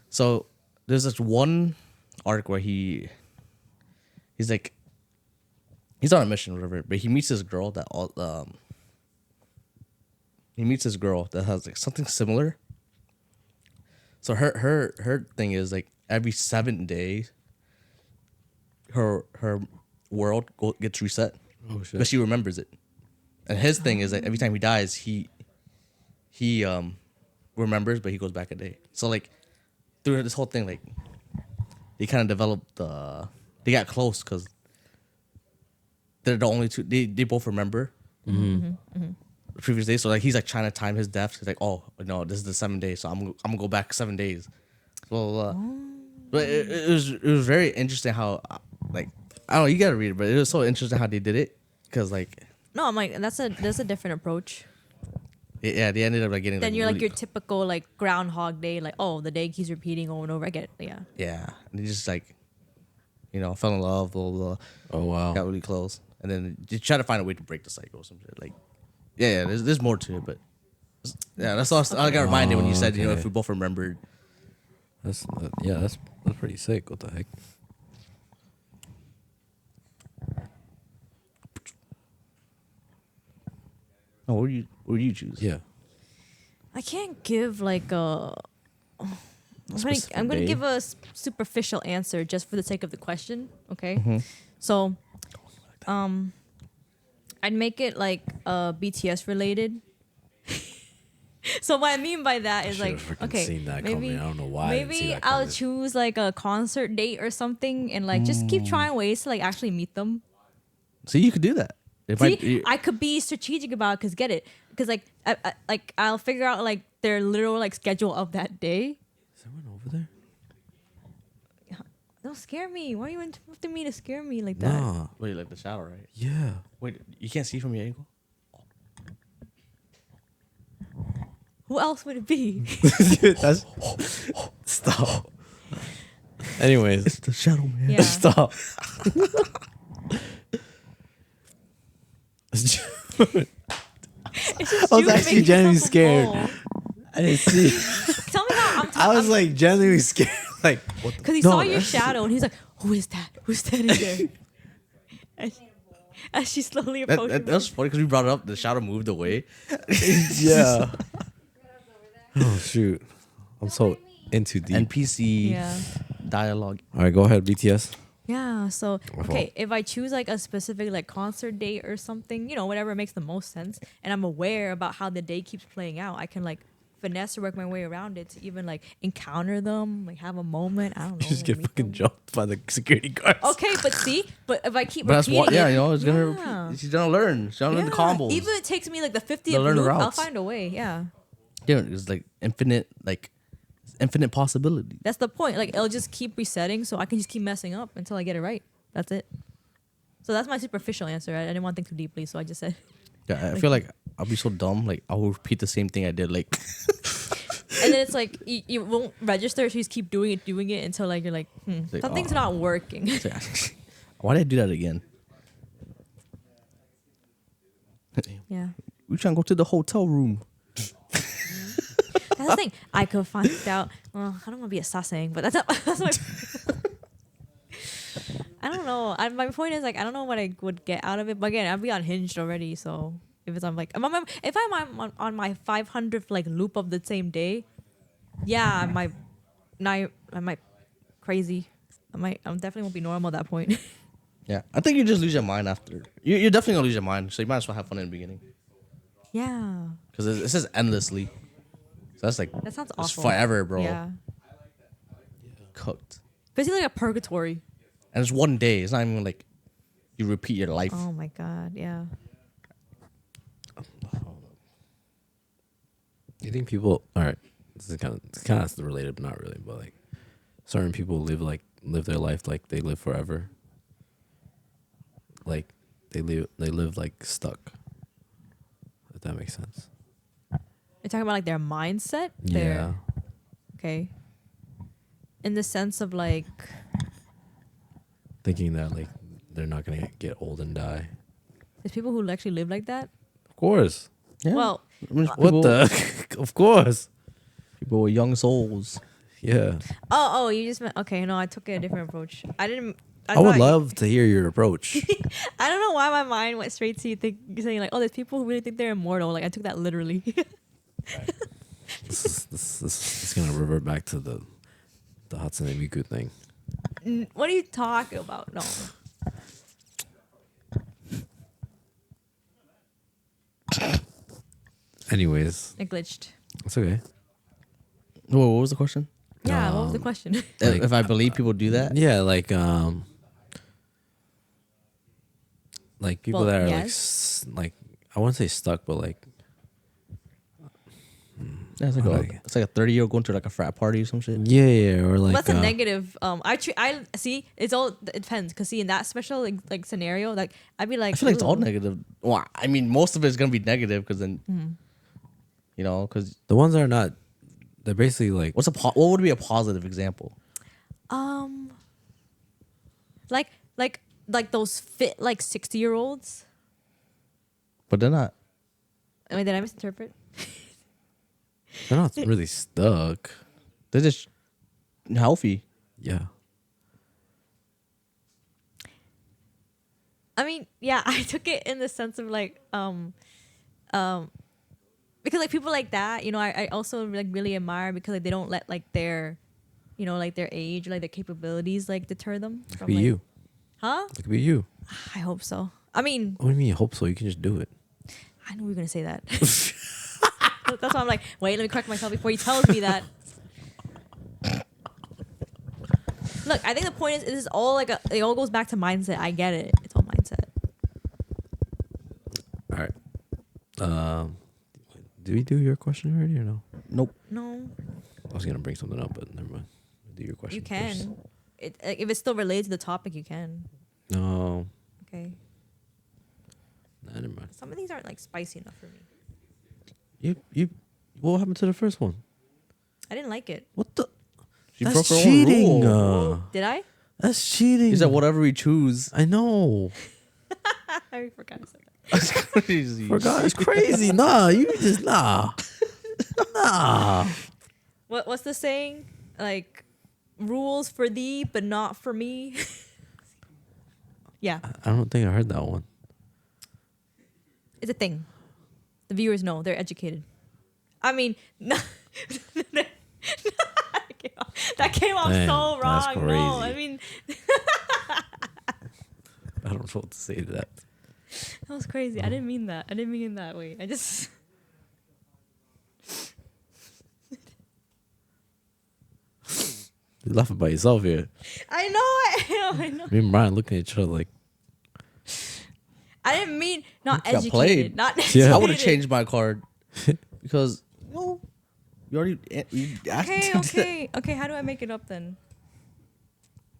S3: So there's this one arc where he's like he's on a mission or whatever, but he meets this girl that has like something similar. So her thing is like every 7 days, her world gets reset,
S2: Oh
S3: but she remembers it. And his thing is like every time he dies, he remembers, but he goes back a day. So like through this whole thing, like they kind of developed they got close because they're the only two they both remember the previous day. So like he's like trying to time his death. He's like, oh no, this is the 7 days, so I'm gonna go back 7 days. Well, but it was very interesting how like I don't know, you gotta read it, but it was so interesting how they did it because like
S1: No, I'm like that's a different approach.
S3: yeah, they ended up like getting
S1: Then
S3: like
S1: you're like
S3: really-
S1: your typical like Groundhog Day, like oh the day keeps repeating over and over. I get it. Yeah.
S3: yeah, and they just like fell in love, blah blah, blah.
S2: Oh wow.
S3: Got really close, and then you try to find a way to break the cycle or some shit. Like, yeah, there's more to it, but yeah, that's all I got reminded when you said
S2: okay.
S3: if we both remembered.
S2: That's pretty sick. What the heck?
S3: Oh, what do you choose?
S2: Yeah.
S1: I can't give like a.
S2: specific
S1: I'm gonna
S2: day?
S1: give a superficial answer just for the sake of the question. Okay,
S3: Mm-hmm.
S1: so, I'd make it like BTS related. So what I mean by that is like,
S2: Should've freaking
S1: okay,
S2: seen that
S1: maybe
S2: coming. I don't know why I didn't see
S1: maybe
S2: that
S1: I'll
S2: coming.
S1: choose like a concert date or something, and like just keep trying ways to like actually meet them.
S3: So you could do that. If
S1: See, I could be strategic about it because get it because like I'll figure out like their literal like schedule of that day.
S2: Is someone over there?
S1: Don't scare me. Why are you interrupting me to scare me like that?
S2: Nah.
S3: wait, like the shadow, right?
S2: Yeah.
S3: Wait, you can't see from your angle.
S1: Who else would it be?
S2: That's stop. Anyways,
S3: It's the shadow man.
S1: Yeah.
S2: stop.
S1: It's just
S2: I was
S1: you
S2: actually
S1: making
S2: genuinely
S1: yourself a
S2: scared.
S1: fool.
S2: I didn't see.
S1: Tell me how
S2: I was like genuinely scared. Like, what the?
S1: because he
S2: No,
S1: saw your
S2: that's-
S1: shadow and he's like, "Who is that? Who's standing there?" as she slowly approached.
S3: That's funny because we brought it up. The shadow moved away.
S2: Yeah. Oh shoot! I'm so into deep.
S3: NPC
S1: Yeah.
S3: dialogue.
S2: All right, go ahead, BTS.
S1: Yeah. So
S2: My
S1: okay,
S2: fault.
S1: if I choose like a specific like concert date or something, whatever makes the most sense, and I'm aware about how the day keeps playing out, I can like finesse or work my way around it to even like encounter them, like have a moment. I don't know.
S2: You just get
S1: meet
S2: fucking
S1: them.
S2: jumped by the security guards.
S1: Okay, but if I keep
S3: But that's
S1: repeating
S3: what. Yeah,
S1: it,
S3: it's gonna.
S1: Yeah.
S3: She's gonna learn. She's gonna learn the combos.
S1: Even if it takes me like the 50th
S3: They'll learn the
S1: loop, I'll
S3: routes.
S1: find a way. Yeah.
S3: Dude, it's like infinite possibility.
S1: That's the point. Like it'll just keep resetting, so I can just keep messing up until I get it right. That's it. So that's my superficial answer. I didn't want to think too deeply, so I just said.
S3: Yeah, I feel like I'll be so dumb. Like I'll repeat the same thing I did. Like
S1: And then it's like you won't register, so you just keep doing it until like you're like,
S3: like,
S1: something's
S3: oh.
S1: not working.
S3: it's like, why did I do that again?
S1: Yeah.
S3: We trying to go to the hotel room.
S1: That's the thing. I could find out. Well, I don't want to be a sassing, but that's my. I don't know. My point is like I don't know what I would get out of it. But again, I'll be unhinged already. So if I'm on my 500th like loop of the same day, yeah, I might crazy. I definitely won't be normal at that point.
S3: Yeah, I think you just lose your mind after. You're definitely gonna lose your mind. So you might as well have fun in the beginning
S1: Yeah,
S3: because it says endlessly. So that's like
S1: that sounds
S3: it's
S1: awful.
S3: forever, bro.
S1: Yeah,
S3: Cooked.
S1: basically like a purgatory.
S3: And it's one day. It's not even like you repeat your life.
S1: Oh my god, yeah.
S2: You think people? All right, this is kind of related, but not really. But like, certain people live their life like they live forever. Like they live like stuck. If that makes sense.
S1: You're talking about like their mindset.
S2: Yeah.
S1: Okay. In the sense of like,
S2: Thinking that like they're not gonna get old and die.
S1: there's people who actually live like that.
S2: Of course.
S3: Yeah.
S1: Well,
S3: I mean,
S2: What
S3: people-
S2: the? Of course.
S3: people with young souls?
S2: Yeah.
S1: oh, you just meant okay. No, I took a different approach. I didn't.
S2: I would
S1: thought-
S2: love to hear your approach.
S1: I don't know why my mind went straight to saying like, oh, there's people who really think they're immortal. Like I took that literally.
S2: This is gonna revert back to the Hatsune Miku thing.
S1: What are you talking about? No.
S2: Anyways,
S1: I glitched.
S2: it's okay.
S3: Whoa, what was the question?
S1: Yeah, what was the question?
S3: If I believe people do that?
S2: Yeah, like people
S1: Well,
S2: that are
S1: yes.
S2: like I wouldn't say stuck, but like
S3: Yeah, it's like
S2: Okay.
S3: it's like a 30-year-old going to like a frat party or some shit.
S2: yeah, or like
S1: What's a negative? I see. It depends. Cause see, in that special like scenario, like I'd be like,
S3: I feel like it's all
S1: "Ooh."
S3: negative. Well, I mean, most of it's gonna be negative because then, you know, because
S2: the ones that are not. They're basically like
S3: what would be a positive example?
S1: Like those fit like 60-year-olds.
S3: But they're not.
S1: I mean, did I misinterpret?
S2: they're not really stuck.
S3: They're just healthy.
S2: Yeah.
S1: I mean, yeah, I took it in the sense of like because like people like that, you know, I also like really admire because like they don't let like their, you know, like their age or like their capabilities like deter them
S2: It could
S1: from
S2: be
S1: like,
S2: you.
S1: Huh?
S2: It could be you.
S1: I hope so. I mean,
S2: What do you mean you hope so? You can just do it.
S1: I knew we were gonna say that. That's why I'm like, wait, let me correct myself before he tells me that. Look, I think the point is, it is all like it all goes back to mindset. I get it. It's all mindset.
S2: All right. Did we do your question already or no?
S3: Nope.
S1: No,
S2: I was gonna bring something up, but never mind. Do your question.
S1: you can.
S2: first.
S1: If it's still related to the topic, you can.
S2: No.
S1: Okay.
S2: Nah, never mind.
S1: Some of these aren't like spicy enough for me.
S2: You. What happened to the first one?
S1: I didn't like it.
S2: What the?
S3: She
S2: That's
S3: broke her
S2: cheating.
S3: own rule.
S1: Did I?
S2: That's cheating.
S3: He said whatever we choose.
S2: I know.
S1: I forgot I said that.
S3: That's crazy.
S2: Forgot. It's crazy. Nah, you just nah. Nah.
S1: What's the saying? Like, rules for thee, but not for me. Yeah,
S2: I don't think I heard that one.
S1: it's a thing. The viewers know. They're educated. I mean, no. That came off
S2: Damn,
S1: so
S2: that's
S1: wrong. No, I
S2: crazy.
S1: mean,
S2: I don't know what to say to that.
S1: that was crazy. I didn't mean that. I didn't mean it that way. I just...
S2: You're laughing by yourself here.
S1: I know. I know.
S2: Me and Brian looking at each other like,
S1: I didn't mean not
S3: You got
S1: educated.
S3: played.
S1: Not
S2: Yeah.
S1: educated.
S3: I would have changed my card because you already you asked me to do that.
S1: Okay. How do I make it up then?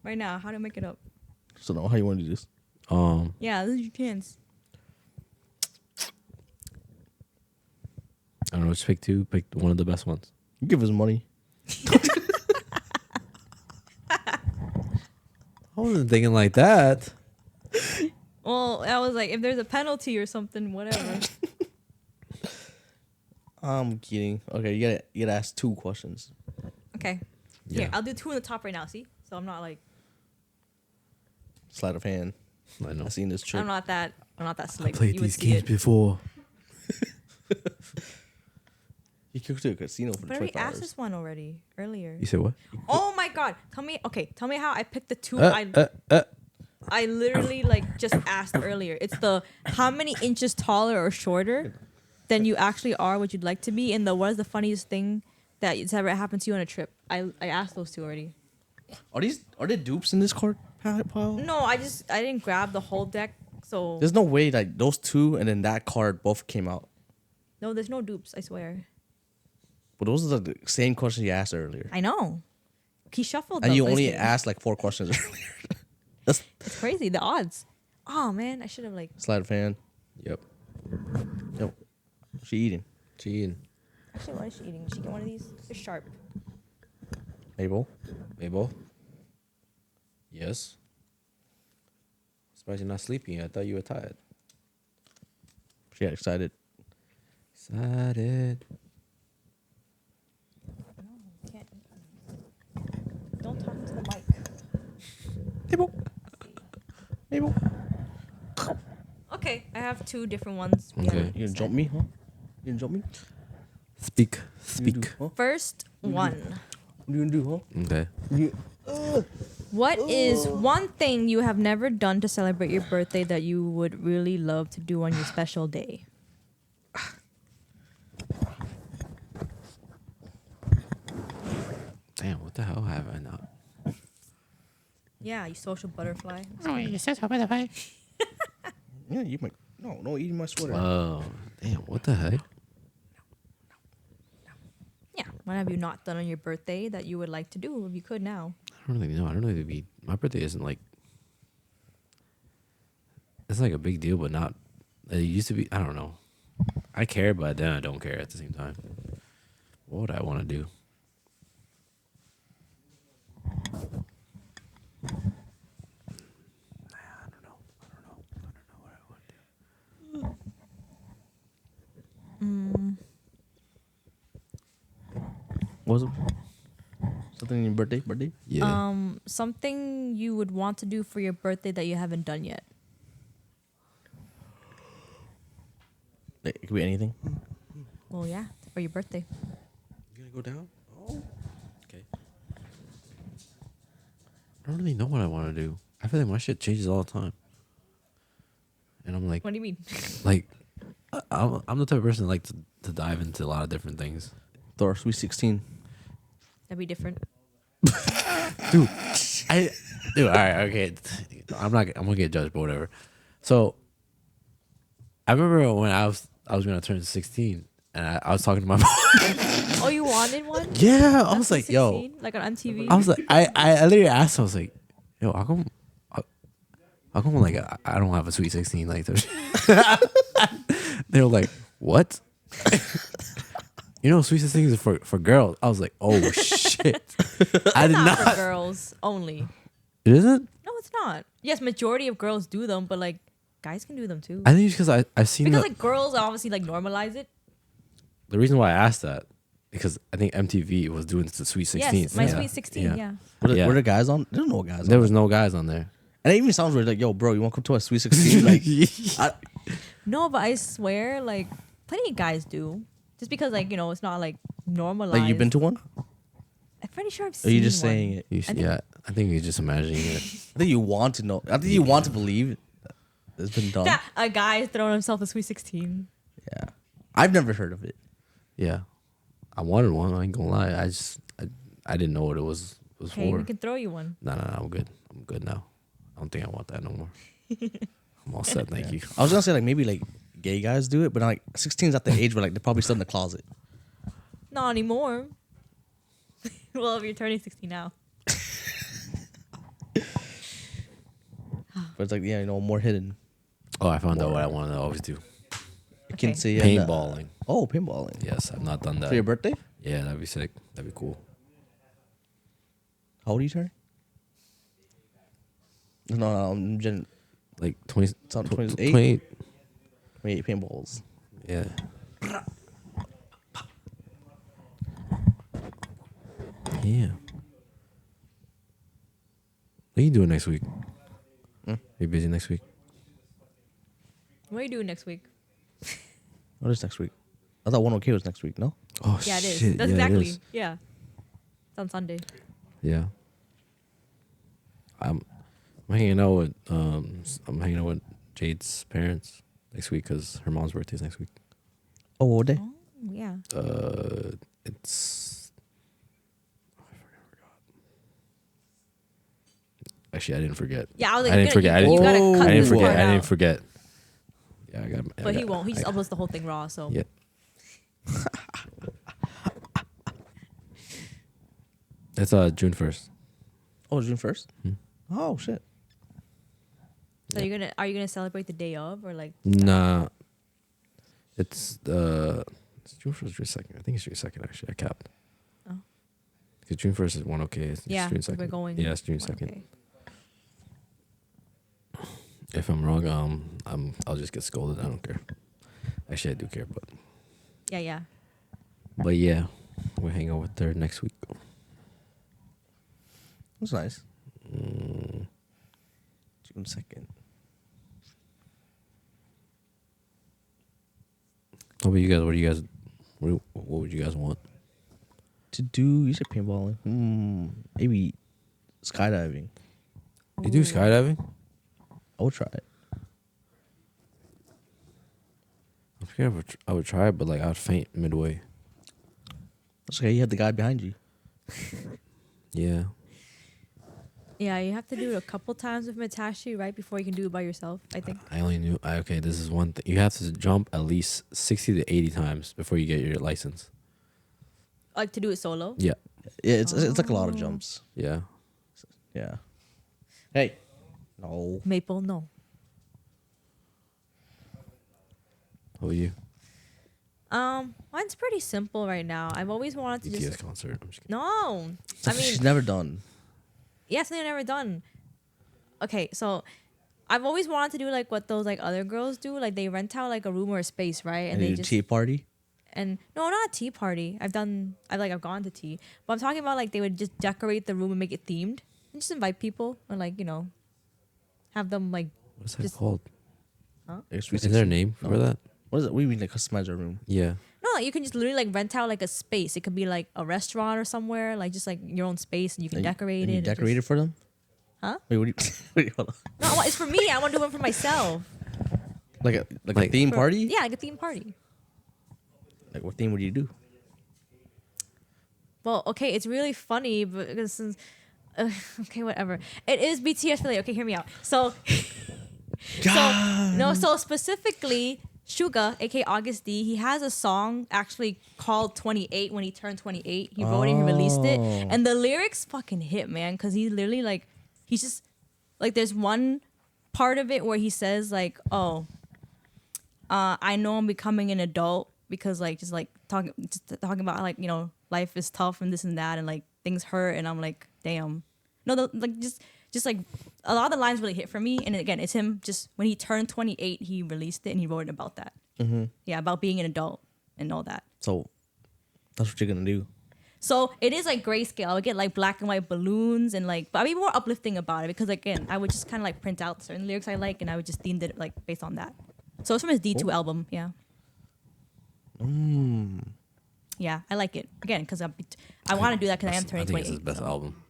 S1: Right now, how do I make it up?
S3: So no, how you want to do this?
S1: Yeah, this is your chance.
S2: I don't know, just pick two. Pick one of the best ones.
S3: You give us money.
S2: I wasn't thinking like that.
S1: Well, I was like, if there's a penalty or something, whatever.
S3: I'm kidding. Okay, you gotta ask 2 questions.
S1: Okay.
S2: Yeah.
S1: Here, I'll do 2 in the top right now. See, so I'm not like
S3: Sleight of hand.
S2: I know.
S3: I seen this trick.
S1: I'm not that slick.
S2: Played
S1: You would
S2: these
S1: see
S2: games
S1: it.
S2: before.
S3: You could go to a casino for
S1: But I already asked
S3: $25.
S1: this one already earlier.
S2: You said what?
S1: Oh my god! Tell me how I picked the 2 I literally like just asked earlier. It's the how many inches taller or shorter than you actually are, what you'd like to be, and the what is the funniest thing that it's ever happened to you on a trip. I asked those 2 already.
S3: Are there dupes in this card pile?
S1: No, I didn't grab the whole deck, so
S3: There's no way like those 2 and then that card both came out.
S1: no, there's no dupes. I swear.
S3: But those are the same questions you asked earlier.
S1: I know. He shuffled.
S3: And
S1: them,
S3: you only
S1: basically.
S3: asked like 4 questions earlier. That's
S1: It's crazy the odds. Oh man, I should have like.
S3: sleight of hand.
S2: Yep.
S3: Yep. She eating.
S2: Cheating.
S1: Actually, what is she eating? Did she get one of these? They're sharp.
S3: Mabel.
S2: Mabel? Yes? Surprised you're not sleeping. I thought you were tired.
S3: She got excited.
S2: Excited.
S1: No, can't. Don't talk into the mic.
S3: Mabel. Maybe.
S1: Okay, I have two different ones. We
S2: Okay.
S1: haven't
S3: You gonna
S1: said.
S3: jump me, huh? You gonna jump me?
S2: Speak.
S3: You do,
S2: Speak.
S3: huh?
S1: First one.
S3: What you gonna do, huh?
S2: Okay.
S3: You,
S1: What is one thing you have never done to celebrate your birthday that you would really love to do on your special day?
S2: Damn, what the hell have I not?
S1: Yeah, you social butterfly.
S4: Oh, you said so, butterfly.
S3: yeah, you might. No, eating my sweater.
S2: Oh, damn, what the heck?
S1: Yeah. What have you not done on your birthday that you would like to do if you could now?
S2: I don't really know. I don't know if it'd be. My birthday isn't like. It's like a big deal, but not. It used to be. I don't know. I care, but then I don't care at the same time. What would I want to do? I don't know what I want to do.
S3: What was it? Something in your birthday?
S2: Yeah.
S1: Something you would want to do for your birthday that you haven't done yet.
S3: Like, it could be anything.
S1: Well, yeah, for your birthday.
S2: You gonna go down? Oh. Okay. I don't really know what I want to do. I feel like my shit changes all the time. And I'm like,
S1: What do you mean?
S2: like, I'm the type of person that like to dive into a lot of different things.
S3: Thor, Sweet 16.
S1: That'd be different.
S2: Dude, all right, okay. I'm gonna get judged, but whatever. So, I remember when I was gonna turn 16, and I was talking to my mom.
S1: Oh, you wanted one?
S2: Yeah, I was like, yo,
S1: 16? Like on MTV?
S2: I was like, I literally asked, I was like, yo, how come like I don't have a sweet 16 like that? They were like, what? You know, sweet 16 is for girls. I was like, oh shit. I did
S1: not for
S2: not.
S1: girls only.
S2: It isn't?
S1: No, it's not. Yes, majority of girls do them, but like guys can do them too.
S2: I think it's because I've seen
S1: Because
S2: the,
S1: like girls obviously like normalize it.
S2: the reason why I asked that, because I think MTV was doing the sweet 16.
S1: Yes, my
S2: Yeah.
S1: sweet 16. Yeah.
S2: Yeah.
S3: Were there guys on? There's no guys
S2: There
S3: on.
S2: was no guys on there.
S3: And it even sounds weird. Like, yo, bro, you want to come to a Sweet 16? Like,
S1: No, but I swear, like plenty of guys do. Just because like it's not like normalized.
S3: like, you've been to one?
S1: I'm pretty sure I've
S3: Or
S1: seen.
S3: are you just
S1: one.
S3: saying it?
S2: You should, yeah, I think you're just imagining it.
S3: I think you want to know. I think you want to believe it's been done.
S1: Yeah, a guy throwing himself a sweet 16.
S3: Yeah. I've never heard of it.
S2: Yeah, I wanted one. I ain't gonna lie. I didn't know what it was
S1: Okay,
S2: for.
S1: we can throw you one.
S2: No, I'm good. I'm good now. I don't think I want that no more. I'm all set. Thank you.
S3: I was gonna say like maybe like gay guys do it, but like 16 is at the age where like they're probably still in the closet.
S1: Not anymore. Well, if you're turning 60 now.
S3: But it's like more hidden.
S2: Oh, I found out what I want to always do.
S3: You can
S1: Okay.
S3: see
S2: Paintballing.
S3: Oh, paintballing.
S2: Yes, I've not done that.
S3: For your birthday?
S2: Yeah, that'd be sick. That'd be cool.
S3: How old are you turning? No, I'm
S2: Like 20,
S3: Sound
S2: 28.
S3: 28? 28 paintballs.
S2: Yeah. Yeah. What are you doing next week?
S3: Hmm?
S2: You busy next week?
S1: What are you doing next week?
S3: What is next week? I thought 1OK was next week, no?
S2: Oh
S1: Yeah, it is.
S2: shit!
S1: That's
S2: yeah, it
S1: exactly.
S2: is.
S1: Yeah. It's on Sunday.
S2: Yeah. I'm hanging out with Jade's parents next week because her mom's birthday is next week.
S3: Oh, what day?
S1: Oh, yeah.
S2: It's I forgot. Actually, I didn't forget.
S1: Yeah, I was like,
S2: I didn't forget.
S1: You gotta cut
S2: I didn't
S1: this
S2: forget.
S1: part
S2: I didn't
S1: out.
S2: forget. Yeah, I got.
S1: But he won't. He just uploads the whole thing raw. So
S2: Yeah. It's June 1st.
S3: Oh, June 1st?
S2: Hmm.
S3: Oh, shit.
S1: So are you gonna celebrate the day of or like?
S2: Nah. It's it's June 1st, June 2nd. I think it's June 2nd actually. I capped.
S1: Oh.
S2: Because June 1st is 1OK. It's
S1: Yeah,
S2: June
S1: so
S2: 2nd.
S1: we're going.
S2: Yeah, it's June 2nd.
S1: Okay.
S2: If I'm wrong, I'll just get scolded. I don't care. Actually, I do care,
S1: Yeah.
S2: but yeah, we're hanging out with her next week.
S3: That's nice.
S2: Mm,
S3: June 2nd.
S2: How about you guys? What would you guys want?
S3: To do, you said paintballing. Maybe skydiving.
S2: You do skydiving?
S3: I would try it.
S2: I forget if I would try it, but like I would faint midway.
S3: That's okay. You have the guy behind you.
S2: Yeah.
S1: Yeah, you have to do it a couple times with Mitashi, right, before you can do it by yourself, I think.
S2: I only knew. Okay, this is one thing. You have to jump at least 60 to 80 times before you get your license.
S1: Like to do it solo?
S2: Yeah.
S3: Yeah, it's like a lot of jumps.
S2: Yeah.
S3: Yeah. Hey. No.
S1: Maple, no.
S2: How about you?
S1: Mine's pretty simple right now. I've always wanted to
S2: BTS
S1: just
S2: concert. I'm just kidding.
S1: no.
S3: Something she's never done.
S1: Yeah, something I've never done. Okay, so I've always wanted to do like what those like other girls do. Like they rent out like a room or a space, right?
S3: And
S1: they
S3: you
S1: just
S3: tea party.
S1: and no, not a tea party. I've gone to tea, but I'm talking about like they would just decorate the room and make it themed and just invite people and like have them like
S2: What's that
S1: just
S2: called?
S3: Is
S2: Is there a name for that?
S3: What is it? What do you mean like customize our room?
S2: Yeah.
S1: no, like, you can just literally like rent out like a space. It could be like a restaurant or somewhere, like just like your own space, and you can decorate
S3: and
S1: it.
S3: You
S1: and
S3: decorate it
S1: just-
S3: for them?
S1: Huh?
S3: Wait, what do you wait, hold on.
S1: No, it's for me. I want to do one for myself.
S3: Like a
S2: Like-
S3: theme
S1: For-
S3: party?
S1: Yeah, like a theme party.
S3: Like what theme would you do?
S1: Well, okay, it's really funny, but because okay, whatever. It is BTS related. Okay, hear me out. So so specifically, Suga, aka August D, he has a song actually called 28 when he turned 28. He wrote it and he released it.
S3: Oh.
S1: And the lyrics fucking hit, man, because he literally like he's just like there's one part of it where he says like, oh, I know I'm becoming an adult because like just talking about like, life is tough and this and that and like things hurt and I'm like, damn. No, like just like a lot of the lines really hit for me. And again, it's him just when he turned 28, he released it and he wrote it about that.
S3: Mm-hmm.
S1: Yeah, about being an adult and all that.
S3: So that's what you're gonna do.
S1: So it is like grayscale. I would get like black and white balloons and like, but I'd be more uplifting about it because again, I would just kind of like print out certain lyrics I like and I would just theme it like based on that. So it's from his D2 album. Yeah. Yeah, I like it again because I want to do that because I am turning
S2: I think
S1: 28.
S2: it's his best
S1: so.
S2: album.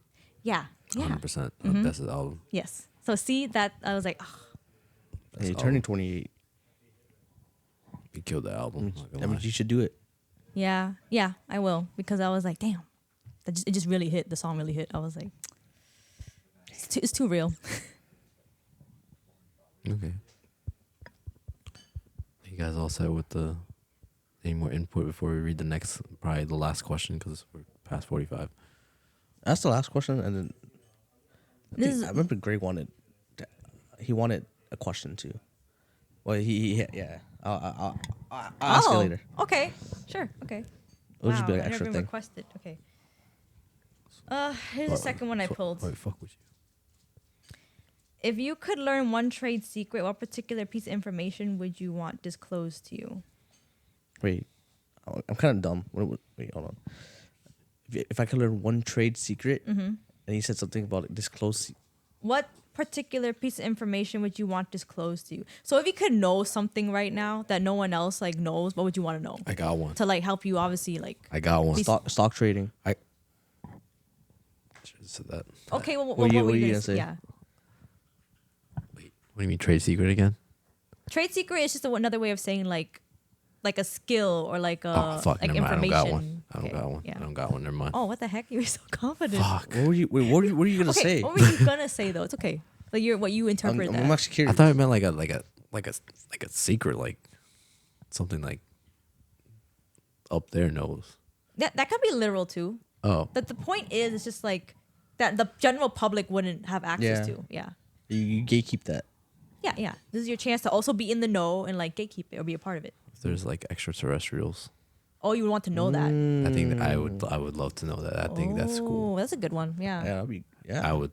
S1: Yeah. Yeah.
S2: 100%. Best album.
S1: Yes. So see that I was like, oh,
S3: Hey, you're
S2: Best
S3: turning
S2: album.
S3: 28.
S2: He killed the album. not gonna
S3: That means
S2: lie.
S3: you should do it.
S1: yeah, I will because I was like, damn, it just really hit. The song really hit. I was like, it's too real.
S2: Okay. You guys all set with any more input before we read the next, probably the last question because we're past 45.
S3: That's the last question, and then
S1: This is
S3: I remember Greg wanted a question too. Well, he yeah. I'll ask you later.
S1: Okay, sure, okay.
S3: It'll just be
S1: Wow,
S3: like
S1: I
S3: an
S1: never
S3: extra
S1: been
S3: thing.
S1: requested. Okay. Here's the second one I pulled.
S2: Wait, fuck with you.
S1: If you could learn one trade secret, what particular piece of information would you want disclosed to you?
S3: Wait, I'm kind of dumb. Wait, hold on. If I could learn one trade secret, and he said something about it, disclose.
S1: What particular piece of information would you want disclosed to you? So if you could know something right now that no one else like knows, what would you want to know?
S2: I got one.
S1: To like help you obviously like
S2: I got one.
S3: Stock trading.
S2: Should have said that.
S1: okay, well,
S3: What
S1: what
S3: you
S1: were you
S3: gonna
S1: gonna
S3: say?
S1: Yeah.
S2: Wait, what do you mean trade secret again?
S1: Trade secret is just another way of saying like a skill or like a
S2: Oh, fuck,
S1: like
S2: never mind. I
S1: information.
S2: don't got one. I don't
S1: Okay,
S2: got one.
S1: Yeah.
S2: I don't got one. Never mind.
S1: Oh, what the heck? You were so confident.
S2: Fuck.
S3: What were you? Wait, what were you gonna
S1: Okay,
S3: say?
S1: what were you gonna say though? It's okay. Like what you
S3: I'm
S1: interpret that.
S3: actually
S2: I
S3: curious.
S2: thought it meant like a secret, like something like up there knows.
S1: That could be literal too.
S2: Oh,
S1: But the point is, it's just like that the general public wouldn't have access
S3: Yeah.
S1: to. Yeah.
S3: You gatekeep that.
S1: Yeah, yeah. This is your chance to also be in the know and like gatekeep it or be a part of it.
S2: if there's like extraterrestrials.
S1: Oh, you would want to know that.
S2: I think that I would love to know that. I think that's cool.
S1: Oh, that's a good one. Yeah.
S3: Yeah, that'd be yeah.
S2: I would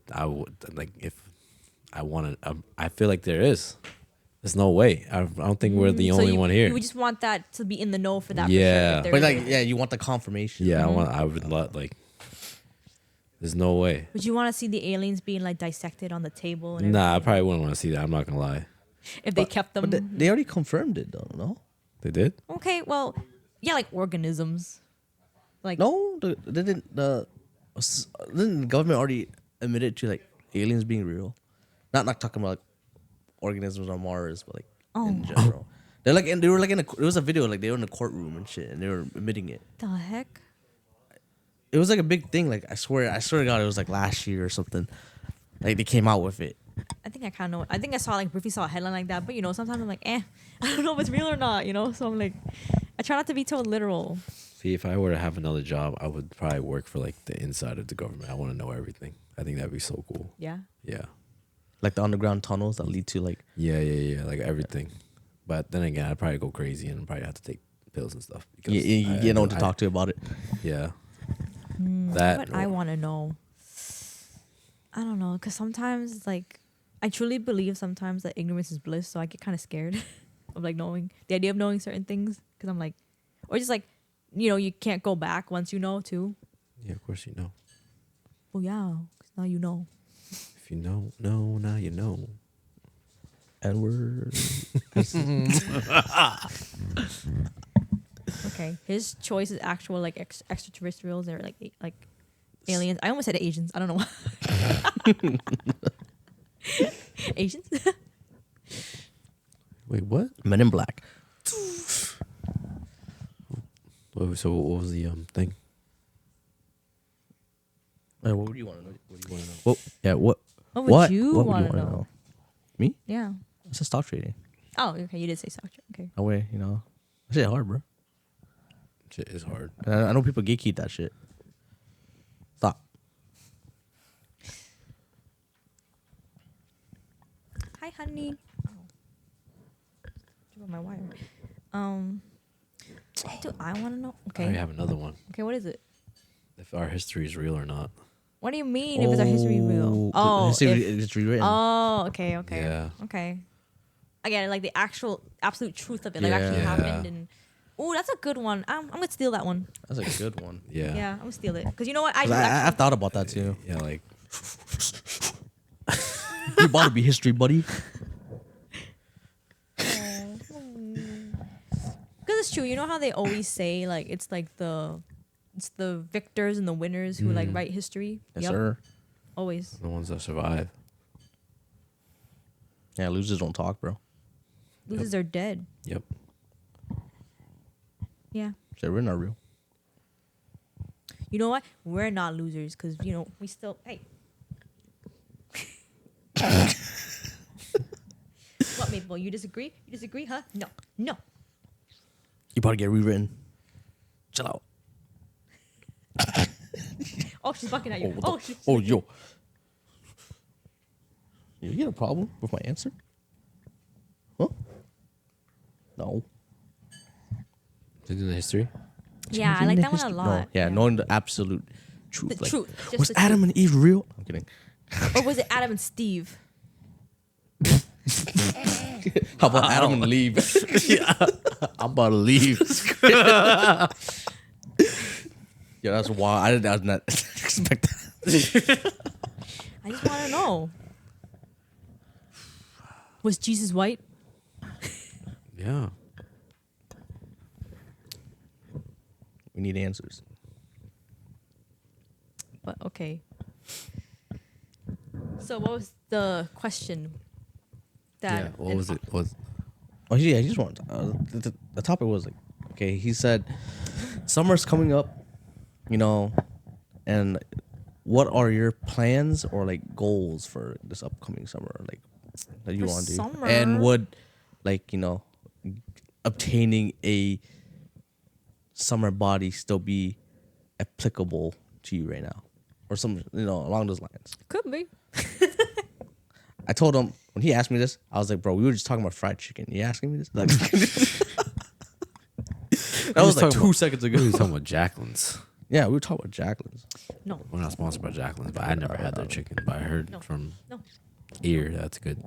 S2: like if I wanted. I feel like there is. There's no way. I don't think we're the
S1: So
S2: only
S1: you-
S2: one here.
S1: You would just want that to be in the know for that.
S2: Yeah.
S1: For sure, if
S3: But
S1: there
S3: like,
S1: is.
S3: yeah, you want the confirmation.
S2: Yeah, I would love like. There's no way.
S1: Would you want to see the aliens being like dissected on the table? And
S2: Nah, I
S1: everything?
S2: probably wouldn't want to see that. I'm not gonna lie.
S1: If they kept them.
S3: But they already confirmed it, though. No.
S2: They did?
S1: Okay, well, yeah, like organisms. Like
S3: No, didn't the government already admitted to like aliens being real? Not talking about like, organisms on Mars, but like in general. They were like it was a video like they were in a courtroom and shit, and they were admitting it.
S1: the heck?
S3: It was like a big thing. Like I swear to God, it was like last year or something. Like they came out with it.
S1: I think I kind of know. I think I saw like briefly saw a headline like that, but you know, sometimes I'm like, I don't know if it's real or not, you know. So I'm like, I try not to be too literal.
S2: See, if I were to have another job, I would probably work for like the inside of the government. I want to know everything. I think that'd be so cool.
S1: Yeah.
S2: Yeah.
S3: Like the underground tunnels that lead to like.
S2: Yeah. Like everything. But then again, I'd probably go crazy and probably have to take pills and stuff. Because
S3: You know what to talk to about it.
S2: Yeah.
S1: What I want to know. I don't know, because sometimes like I truly believe sometimes that ignorance is bliss, so I get kind of scared of like knowing the idea of knowing certain things, because I'm like, or just like, you know, you can't go back once you know too.
S2: Yeah, of course you know.
S1: Well, yeah, 'cause now you know.
S2: If you know, now you know.
S3: And we're
S1: Okay, his choice is actual like extraterrestrials or like aliens. I almost said Asians. I don't know why. Asians.
S2: Wait, what?
S3: Men in Black.
S2: So what was the thing?
S3: What would you want to know?
S2: What do you want to know?
S3: Well, yeah. What
S1: What would you
S3: would
S1: want to know?
S3: Me?
S1: Yeah.
S3: It's a stock trading.
S1: Oh, okay. You did say stock. Okay.
S3: No way, you know. That shit hard, bro.
S2: Shit is hard.
S3: And I know people gatekeep that shit. Stop.
S1: Hi, honey. Oh. My wire. Do I want to know? Okay.
S2: I have another one.
S1: Okay. What is it?
S2: If our history is real or not.
S1: What do you mean? If it's our history real? Oh,
S3: it's rewritten.
S1: Oh, okay.
S2: Yeah.
S1: Okay. Again, like the absolute truth of it, like actually
S2: Yeah.
S1: happened, and oh, that's a good one. I'm gonna steal that one.
S3: That's a good one.
S2: Yeah.
S1: Yeah, I'm gonna steal it because you know what?
S3: 'Cause I've thought about that too.
S2: Yeah, like
S3: You about to be history, buddy.
S1: Because it's true. You know how they always say like it's the victors and the winners who like write history.
S3: Yes, sir.
S1: Always.
S2: the ones that survive.
S3: Yeah, losers don't talk, bro.
S1: Losers are dead.
S2: Yep.
S1: Yeah.
S3: So we're not real.
S1: You know what? We're not losers because you know we still. Hey. What, Maple? You disagree? You disagree, huh? No.
S3: You about to get rewritten. Chill out.
S1: Oh, she's bucking at you.
S3: Oh,
S1: She's
S3: yo. You get a problem with my answer? Huh? No.
S2: Did you do the history?
S1: Yeah, I like that one a lot.
S3: No, yeah, knowing the absolute truth.
S1: The truth. Just
S3: Was
S1: the
S3: Adam and Eve real? I'm kidding.
S1: Or was it Adam and Steve?
S3: How about Adam and leave? Yeah, I'm about to leave. Yeah, that's wild. I did not expect that.
S1: I just want to know. Was Jesus white?
S2: Yeah.
S3: We need answers.
S1: But okay. So what was the question?
S2: Yeah. What was it?
S3: Oh yeah, I just want the topic was like, okay, he said summer's coming up, you know, and what are your plans or like goals for this upcoming summer, like that you
S1: For
S3: want to do,
S1: summer?
S3: and would like, you know, obtaining a summer body still be applicable to you right now, or some, you know, along those lines.
S1: Could be.
S3: I told him when he asked me this, I was like, bro, we were just talking about fried chicken. You asking me this? Like, that was like 2 seconds ago.
S2: We were talking about Jacqueline's.
S3: Yeah, we were talking about Jacqueline's.
S1: No.
S2: We're not sponsored by Jacqueline's, but I never had their chicken. But I heard from
S1: No.
S2: ear that's good.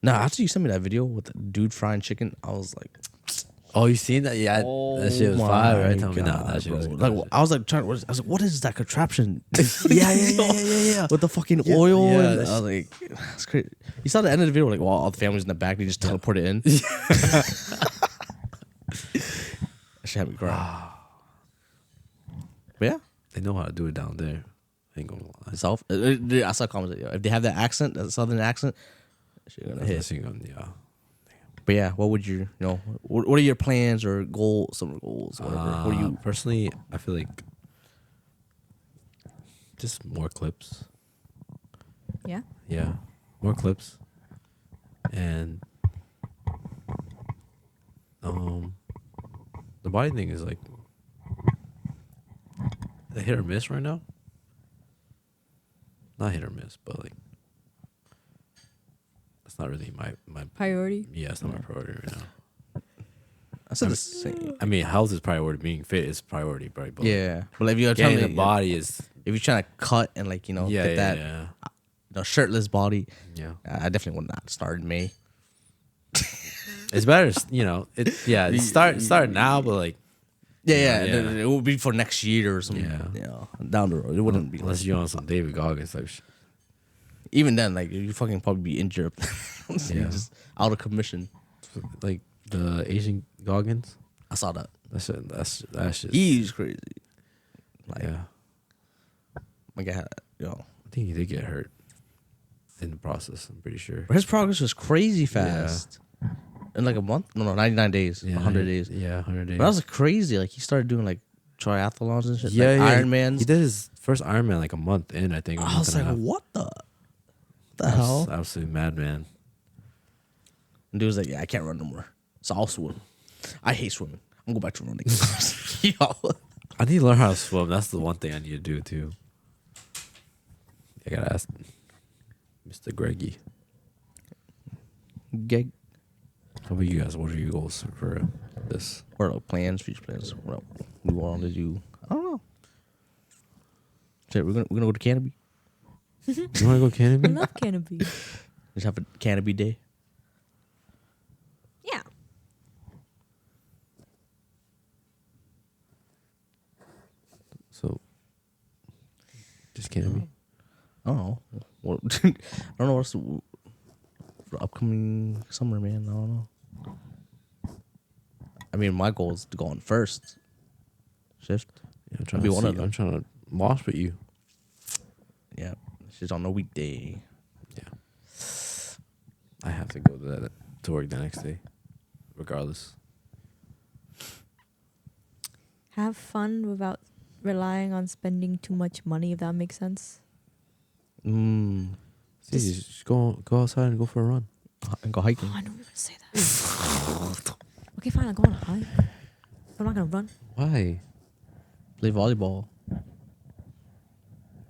S3: Nah, after you sent me that video with the dude frying chicken, I was like,
S2: Oh, you seen that? Yeah, that shit was fire, right? Tell me now. That shit was good.
S3: like, I was like trying. I was like, what is that contraption?
S2: Yeah.
S3: With the fucking oil.
S2: yeah,
S3: And I was like, that's crazy. You saw the end of the video, like, well, all the families in the back, they just teleported in. shit had me crying. But yeah,
S2: They know how to do it down there. I ain't gonna lie.
S3: South. I saw comments. Yo, if they have that accent, that southern accent, shit gonna hit.
S2: Yeah.
S3: But yeah, what would you know? What are your plans or goals? Summer goals, whatever. What do you?
S2: Personally? I feel like just more clips.
S1: Yeah.
S2: Yeah, more clips, and the body thing is like a hit or miss right now. Not hit or miss, but like that's not really my
S1: Priority.
S2: Yeah, it's not my priority right now.
S3: I said the same.
S2: I mean, health is priority. Being fit is priority, right? But
S3: Yeah, but if you're
S2: getting
S3: trying
S2: the body is
S3: if you're trying to cut and like get that shirtless body,
S2: yeah.
S3: I definitely would not start in May.
S2: It's better, start now, but like
S3: Yeah. It will be for next year or something.
S2: Yeah.
S3: Down the road, it wouldn't be
S2: unless you're on some David Goggins type shit.
S3: Even then, like you fucking probably be injured,
S2: Yeah.
S3: just out of commission.
S2: Like the Asian Goggins.
S3: I saw that.
S2: That's shit.
S3: He's crazy. Like,
S2: Yeah,
S3: my guy,
S2: I think he did get hurt in the process. I'm pretty sure.
S3: but his progress was crazy fast. In like a month? No, 99 days. 100 days.
S2: Yeah, 100 days.
S3: But that was crazy. Like he started doing like triathlons and shit.
S2: Yeah,
S3: like
S2: yeah.
S3: Ironmans.
S2: He did his first Ironman like a month in, I think.
S3: I was like, what the hell?
S2: Absolutely madman.
S3: And dude was like, yeah, I can't run no more. So I'll swim. I hate swimming. I'm going to go back to running. Yo.
S2: I need to learn how to swim. That's the one thing I need to do too. I gotta ask Mr. Greggy.
S3: Gig.
S2: How about you guys? What are your goals for this?
S3: Or like plans, future plans. What we want to do. I don't know. Shit, we're gonna go to Canopy.
S2: You wanna go
S1: I
S2: Canopy?
S1: love Canopy.
S3: Just have a Canopy day.
S1: Yeah.
S2: So just Canopy?
S3: I don't know. What, I don't know what's for upcoming summer, man. I don't know. I mean, my goal is to go on first shift.
S2: Yeah, I'm trying
S3: Be
S2: to
S3: one of
S2: see,
S3: them.
S2: I'm trying to wash with you.
S3: Yeah, she's on a weekday.
S2: Yeah. I have to go to work the next day, regardless.
S1: Have fun without relying on spending too much money, if that makes sense.
S2: It's easy. Just go outside and go for a run.
S3: And go hiking.
S1: Oh, I knew you were going to say that. Okay, fine. I'll go on a hike. I'm not going to run.
S2: Why?
S3: Play volleyball.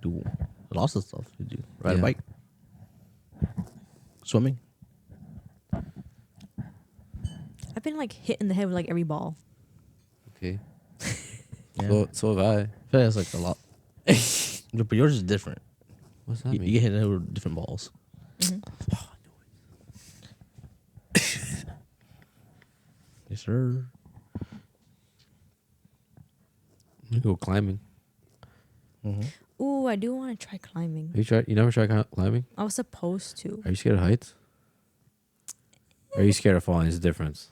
S3: Do lots of stuff. You do ride a bike. Swimming.
S1: I've been like hit in the head with like every ball.
S2: Okay.
S3: Yeah.
S2: So have I.
S3: I feel like that's like a lot. But yours is different.
S2: What's that
S3: You
S2: mean?
S3: get hit in the head with different balls. Yes, sir.
S2: You go climbing.
S1: Ooh, I do want to try climbing.
S2: Have you tried? You never tried climbing?
S1: I was supposed to.
S2: Are you scared of heights? Or are you scared of falling? There's a difference.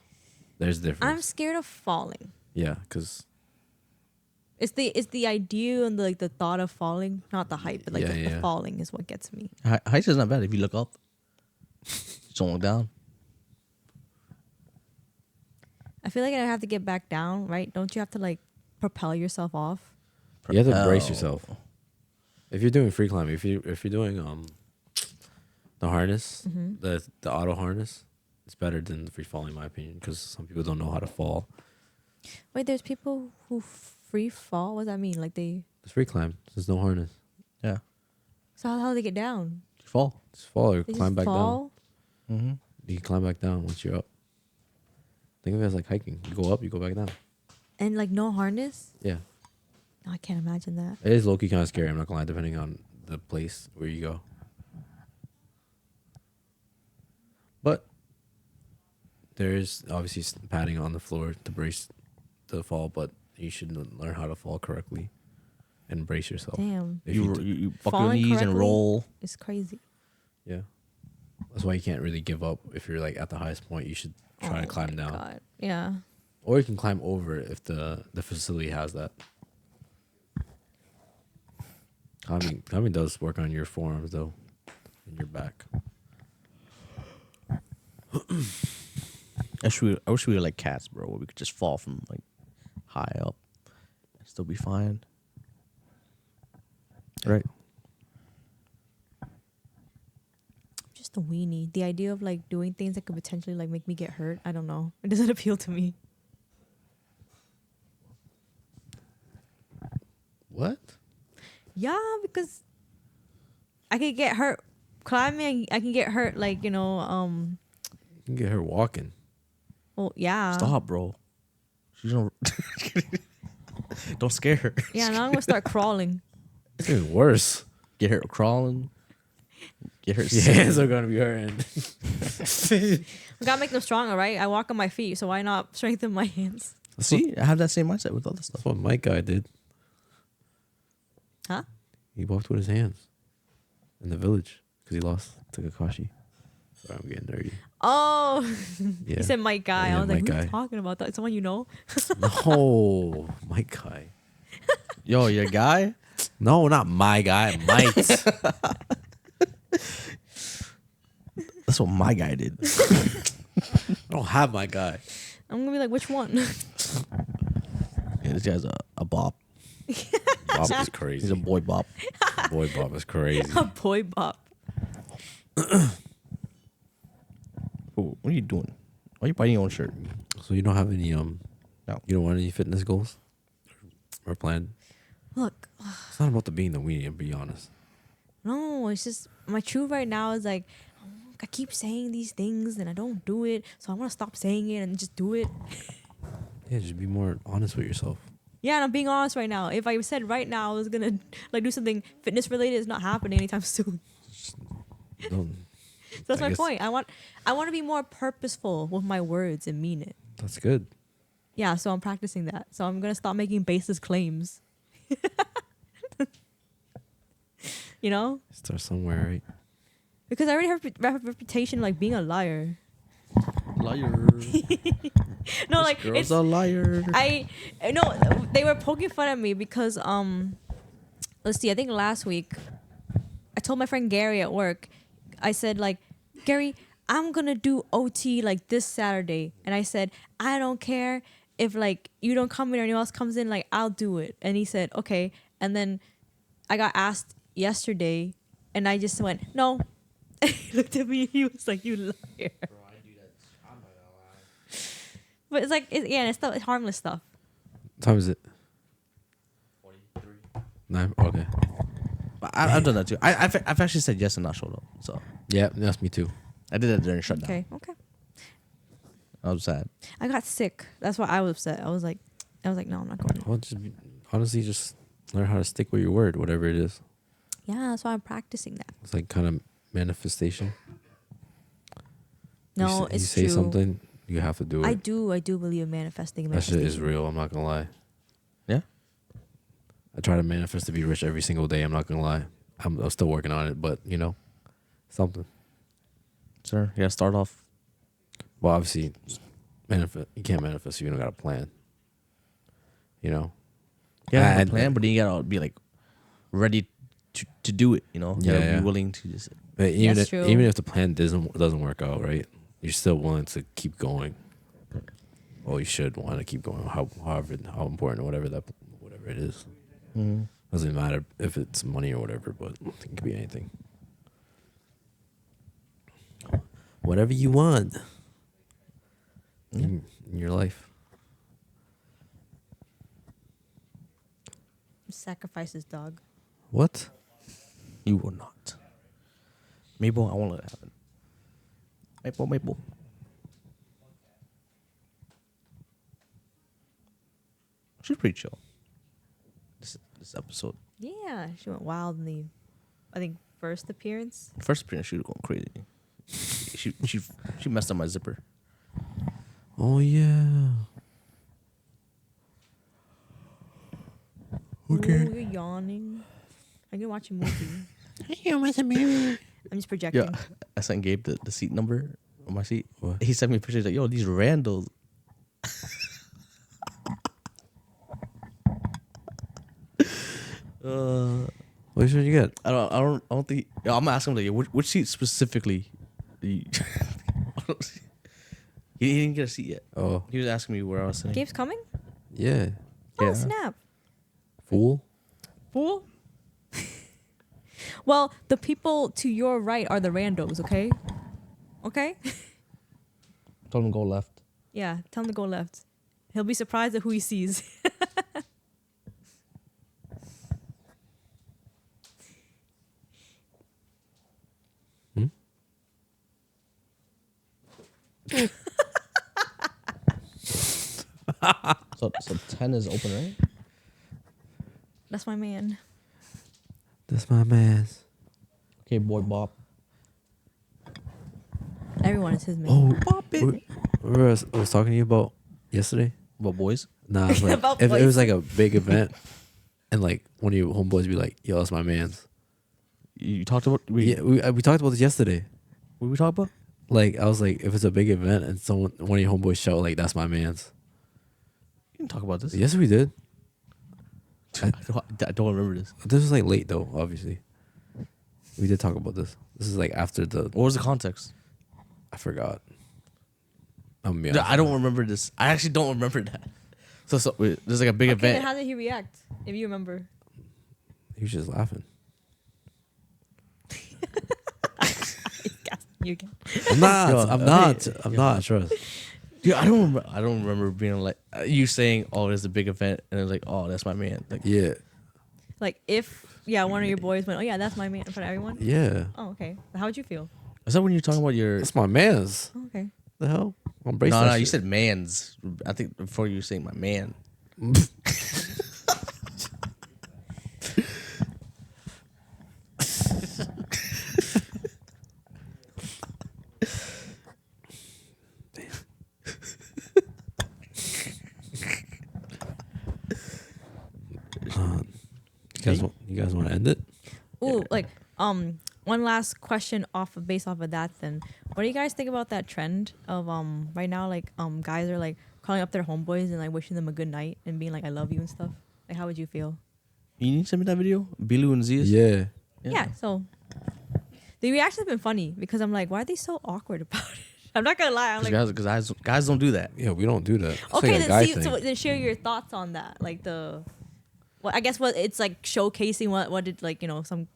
S2: There's a difference.
S1: I'm scared of falling.
S2: Yeah, because
S1: It's the idea and the thought of falling, not the height, but like the falling is what gets me.
S3: Heights is not bad if you look up. Just don't look down.
S1: I feel like I have to get back down, right? Don't you have to like propel yourself off?
S2: you have to brace yourself. If you're doing free climbing, if you're doing the harness, the auto harness, it's better than the free falling, in my opinion, because some people don't know how to fall.
S1: Wait, there's people who free fall. What does that mean? Like they?
S2: It's free climb. There's no harness.
S3: Yeah.
S1: So how do they get down?
S3: You fall.
S2: Just fall or
S1: They
S2: climb
S1: just
S2: back
S1: fall?
S2: down.
S3: Mm-hmm.
S2: You can climb back down once you're up. Think of it as like hiking. You go up, you go back down.
S1: And like no harness?
S2: Yeah.
S1: No, I can't imagine that.
S2: It is low-key kind of scary, I'm not gonna lie, depending on the place where you go. But there is obviously padding on the floor to brace the fall, but you should learn how to fall correctly and brace yourself.
S1: Damn,
S2: If
S3: You
S2: do-
S3: buck your
S1: Falling
S3: knees and
S1: correctly?
S3: roll.
S1: it's crazy.
S2: yeah. That's why you can't really give up. If you're like at the highest point, you should try to climb down.
S1: God. Yeah.
S2: Or you can climb over it if the facility has that. Climbing does work on your forearms though, and your back.
S3: I wish we were like cats, bro, where we could just fall from like high up and still be fine. Right.
S1: Just a weenie. The idea of like doing things that could potentially like make me get hurt. I don't know. It doesn't appeal to me.
S2: What?
S1: Yeah, because I could get hurt climbing. I can get hurt like
S2: You can get her walking.
S1: Well, yeah.
S3: Stop, bro. She don't. Don't scare her.
S1: Yeah, now I'm gonna start crawling.
S2: It's even worse.
S3: Get her crawling. Get her.
S2: Your hands are gonna be hurting.
S1: We gotta make them stronger, right? I walk on my feet, so why not strengthen my hands?
S3: See, I have that same mindset with other stuff.
S2: That's what my guy did.
S1: Huh?
S2: He walked with his hands in the village because he lost to Kakashi. Sorry, I'm getting nerdy.
S1: Oh,
S2: Yeah.
S1: you said my guy.
S2: Yeah,
S1: I was like,
S2: my
S1: who are
S2: guy.
S1: you talking about? That someone you know?
S2: No, my guy.
S3: Yo, your guy.
S2: No, not my guy. Mike's.
S3: That's what my guy did.
S2: I don't have my guy.
S1: I'm gonna be like, which one?
S3: Yeah, this guy's a bop.
S2: Bob is
S3: He's
S2: crazy.
S3: a boy bop.
S2: Boy, Bob is crazy.
S1: A boy bop.
S3: Ooh, what are you doing? Why are you biting your own shirt?
S2: So you don't have any
S3: No.
S2: You don't want any fitness goals or plan?
S1: Look,
S2: It's not about the being the weenie. To be honest.
S1: no, it's just my truth right now is like, I keep saying these things and I don't do it, so I want to stop saying it and just do it.
S2: Yeah, just be more honest with yourself.
S1: Yeah, and I'm being honest right now. If I said right now I was gonna like do something fitness related, it's not happening anytime soon.
S2: Don't,
S1: So that's
S2: I
S1: my
S2: guess-
S1: point. I want to be more purposeful with my words and mean it.
S2: that's good.
S1: Yeah, so I'm practicing that. So I'm gonna stop making baseless claims. You know,
S2: Start somewhere, right?
S1: because I already have a reputation like being a liar.
S3: Liar.
S1: No, like
S3: Girl's
S1: it's
S3: a liar.
S1: I no, they were poking fun at me because let's see, I think last week I told my friend Gary at work, I said like, Gary, I'm gonna do OT like this Saturday, and I said I don't care if like you don't come in or anyone else comes in, like I'll do it. And he said okay, and then I got asked yesterday, and I just went no. He looked at me, he was like, you liar. But it's like, it's stuff, it's harmless stuff.
S2: What time is it? 9. Okay.
S3: But I've done that too. I've actually said yes and not show up. So
S2: Yeah, that's me too.
S3: I did that during shutdown.
S1: Okay.
S3: I was sad.
S1: I got sick. That's why I was upset. I was like, no, I'm not going.
S2: Well, honestly, just learn how to stick with your word, whatever it is.
S1: Yeah, that's why I'm practicing that.
S2: It's like kind of manifestation.
S1: No,
S2: you
S1: it's
S2: say
S1: true.
S2: something, you have to do it.
S1: I do believe in manifesting.
S2: That shit is real. I'm not gonna lie.
S3: Yeah.
S2: I try to manifest to be rich every single day. I'm not gonna lie. I'm still working on it, but something.
S3: Sir, you gotta start off.
S2: Well, obviously, manifest. You can't manifest if you don't got a plan.
S3: You gotta have
S2: And-
S3: a plan, but then you gotta be like ready to do it. You gotta
S2: Yeah.
S3: be willing to just.
S2: But even
S1: That's
S2: if,
S1: true.
S2: even if the plan doesn't work out, right? You're still willing to keep going. Well, you should want to keep going. How important, whatever it is.
S3: Mm-hmm.
S2: Doesn't matter if it's money or whatever, but it could be anything. Whatever you want in your life.
S1: Sacrifices, dog.
S2: What?
S3: You will not. Mabel, I won't let it happen. Maple. She's pretty chill. This episode.
S1: Yeah, she went wild in the, I think, first appearance.
S3: First appearance, she was going crazy. She messed up my zipper.
S2: Oh yeah.
S1: Okay. Ooh, you're yawning. I can watch a movie. I'm just projecting.
S3: Yeah, I sent Gabe the seat number on my seat.
S2: What?
S3: He sent me pictures like, yo, these Randalls.
S2: What should you get?
S3: I don't think. Yeah, I'm gonna ask him like, which seat specifically? He didn't get a seat yet.
S2: Oh,
S3: He was asking me where I was sitting.
S1: Gabe's coming?
S2: yeah.
S1: Oh,
S3: Yeah.
S1: snap.
S2: Fool.
S1: Fool. Well, the people to your right are the randos, okay? Okay?
S3: Told him to go left.
S1: Yeah, tell him to go left. He'll be surprised at who he sees.
S3: So 10 is open, right?
S1: That's my man.
S2: That's my man's.
S3: Okay, boy, Bob.
S1: Everyone is his man.
S2: Oh,
S3: Pop it.
S2: remember I was talking to you about yesterday?
S3: About boys.
S2: Nah, it's like,
S1: About
S2: if it
S1: boys.
S2: was like a big event, and like one of your homeboys be like, "Yo, that's my man's."
S3: You talked about.
S2: Yeah, we talked about this yesterday.
S3: What we talk about?
S2: Like I was like, if it's a big event and one of your homeboys shout like, "That's my man's."
S3: You didn't talk about this.
S2: Yes, we did.
S3: I don't remember this.
S2: This was like late though. Obviously, we did talk about this. This is like after the.
S3: What was the context?
S2: I forgot. I'm
S3: No, I don't remember this. I actually don't remember that. So wait, there's like a big
S1: Okay, then
S3: event.
S1: how did he react? If you remember.
S2: He was just laughing.
S1: You can.
S2: I'm not.
S3: Yo,
S2: I'm
S3: okay,
S2: not. I'm
S3: yo.
S2: not. Trust.
S3: Dude, I don't remember being like you saying, "Oh, there's a big event," and it was like, "Oh, that's my man." Like,
S2: Yeah.
S1: Like if one of your boys went, oh yeah, that's my man in front of everyone.
S2: Yeah.
S1: Oh, okay. How would you feel?
S3: is that when you're talking about your?
S2: That's my man's.
S1: Oh, okay.
S2: The hell? I'm embrace
S3: No,
S2: that
S3: no, you
S2: shit.
S3: said man's. I think before you were saying my man.
S2: You guys want to end it?
S1: Ooh, like one last question based off of that then. What do you guys think about that trend of right now like guys are like calling up their homeboys and like wishing them a good night and being like I love you and stuff? Like how would you feel?
S3: You need to send me that video, Bilu and Zias.
S2: Yeah.
S1: Yeah, so the reactions have been funny because I'm like, why are they so awkward about it? I'm not gonna lie. I'm like,
S3: Because guys don't do that.
S2: Yeah, we don't do that. It's
S1: okay,
S2: like a
S1: then
S2: guy
S1: see,
S2: thing.
S1: so then share your thoughts on that. Like I guess what it's like showcasing what did like some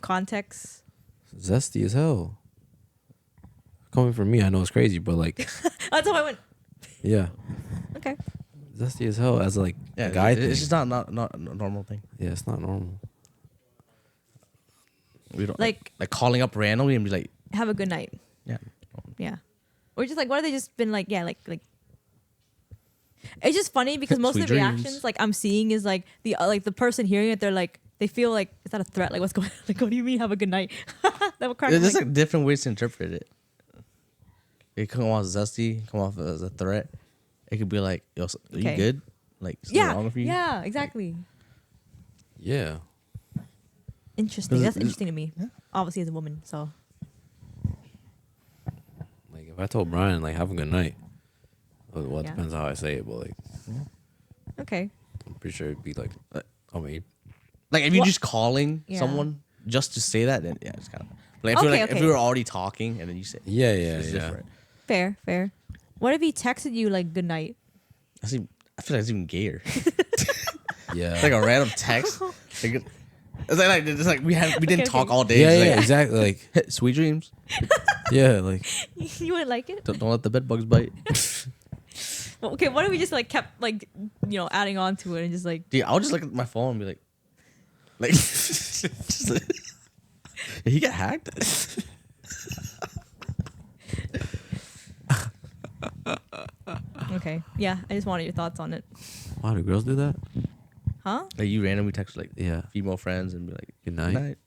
S1: context.
S2: Zesty as hell. Coming from me, I know it's crazy, but like,
S1: That's how I went.
S2: yeah,
S1: Okay.
S2: zesty as hell as like
S3: Yeah,
S2: a guy thing.
S3: it's just not a normal thing.
S2: Yeah, it's not normal.
S3: We don't
S1: Like-
S3: like calling up randomly and be like,
S1: Have a good night.
S3: yeah.
S1: Yeah. Or just like what have they just been like? Yeah, like. It's just funny because most of
S3: Sweet
S1: the
S3: dreams.
S1: reactions like I'm seeing is like the person hearing it, they're like they feel like is that a threat? Like what's going? Like what do you mean? Have a good night? That would crack me,
S3: There's
S1: like,
S3: like different ways to interpret it. It can come off as zesty, come off as a threat. It could be like, yo, are you
S1: Okay.
S3: good? Like, something wrong with you?
S1: yeah, exactly.
S2: Yeah.
S1: Interesting.
S3: Is it-
S1: That's
S3: is-
S1: interesting to me.
S3: yeah.
S1: Obviously, as a woman, so
S2: Like if I told Brian like have a good night, well, it
S1: Yeah.
S2: depends how I say it, but like
S1: okay.
S2: I'm pretty sure it'd be like, I mean,
S3: Like, if you're
S1: Well-
S3: just calling
S1: Yeah.
S3: someone just to say that, then yeah, it's kind of. Like, if you're
S1: Okay,
S3: like, if
S1: okay.
S3: we were already talking and then you say,
S2: yeah,
S3: it's
S2: yeah.
S3: different.
S1: Fair. What if he texted you like good night?
S3: I feel like it's even gayer.
S2: Yeah.
S3: It's like a random text. Like, it's like we didn't
S1: Okay,
S3: talk
S1: okay.
S3: all day.
S2: yeah,
S3: It's
S2: yeah,
S3: like,
S2: exactly. Like,
S3: sweet dreams.
S2: yeah, like
S1: You wouldn't like it?
S3: Don't let the bed bugs bite.
S1: Well, okay, what if we just like kept like adding on to it and just like
S3: Dude, I'll just look at my phone and be like, just like, did he get hacked?
S1: okay, yeah. I just wanted your thoughts on it,
S2: wow, do girls do that?
S1: huh?
S3: Like, you randomly text like
S2: Yeah.
S3: female friends and be like,
S2: Good night.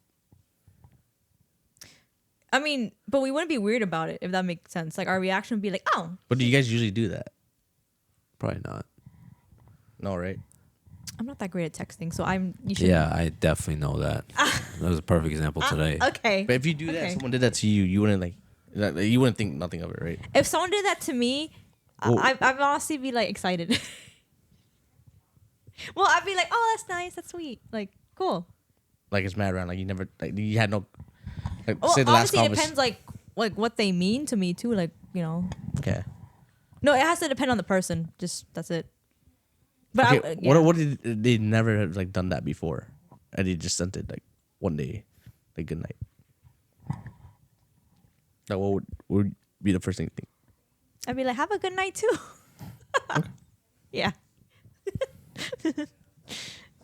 S1: I mean, but we wouldn't be weird about it if that makes sense. Like our reaction would be like, oh,
S3: But do you guys usually do that?
S2: Probably not.
S3: No, right?
S1: I'm not that great at texting, so you should.
S2: Yeah, I definitely know that. That was a perfect example today.
S1: Okay.
S3: But if you do that,
S1: Okay.
S3: someone did that to you, you wouldn't you wouldn't think nothing of it, right?
S1: If someone did that to me,
S3: Oh.
S1: I'd honestly be like excited. Well, I'd be like, oh, that's nice, that's sweet, like cool.
S3: Like it's mad around. Like you never, like you had no. Like
S1: Well,
S3: say the last
S1: obviously it
S3: conversation.
S1: depends like what they mean to me too. Like
S3: Okay.
S1: no, it has to depend on the person. Just that's it. But
S3: Okay.
S1: yeah.
S3: What did they never have like done that before, and they just sent it like one day, like good night. Like what would be the first thing you think?
S1: I'd be like, have a good night too. Yeah.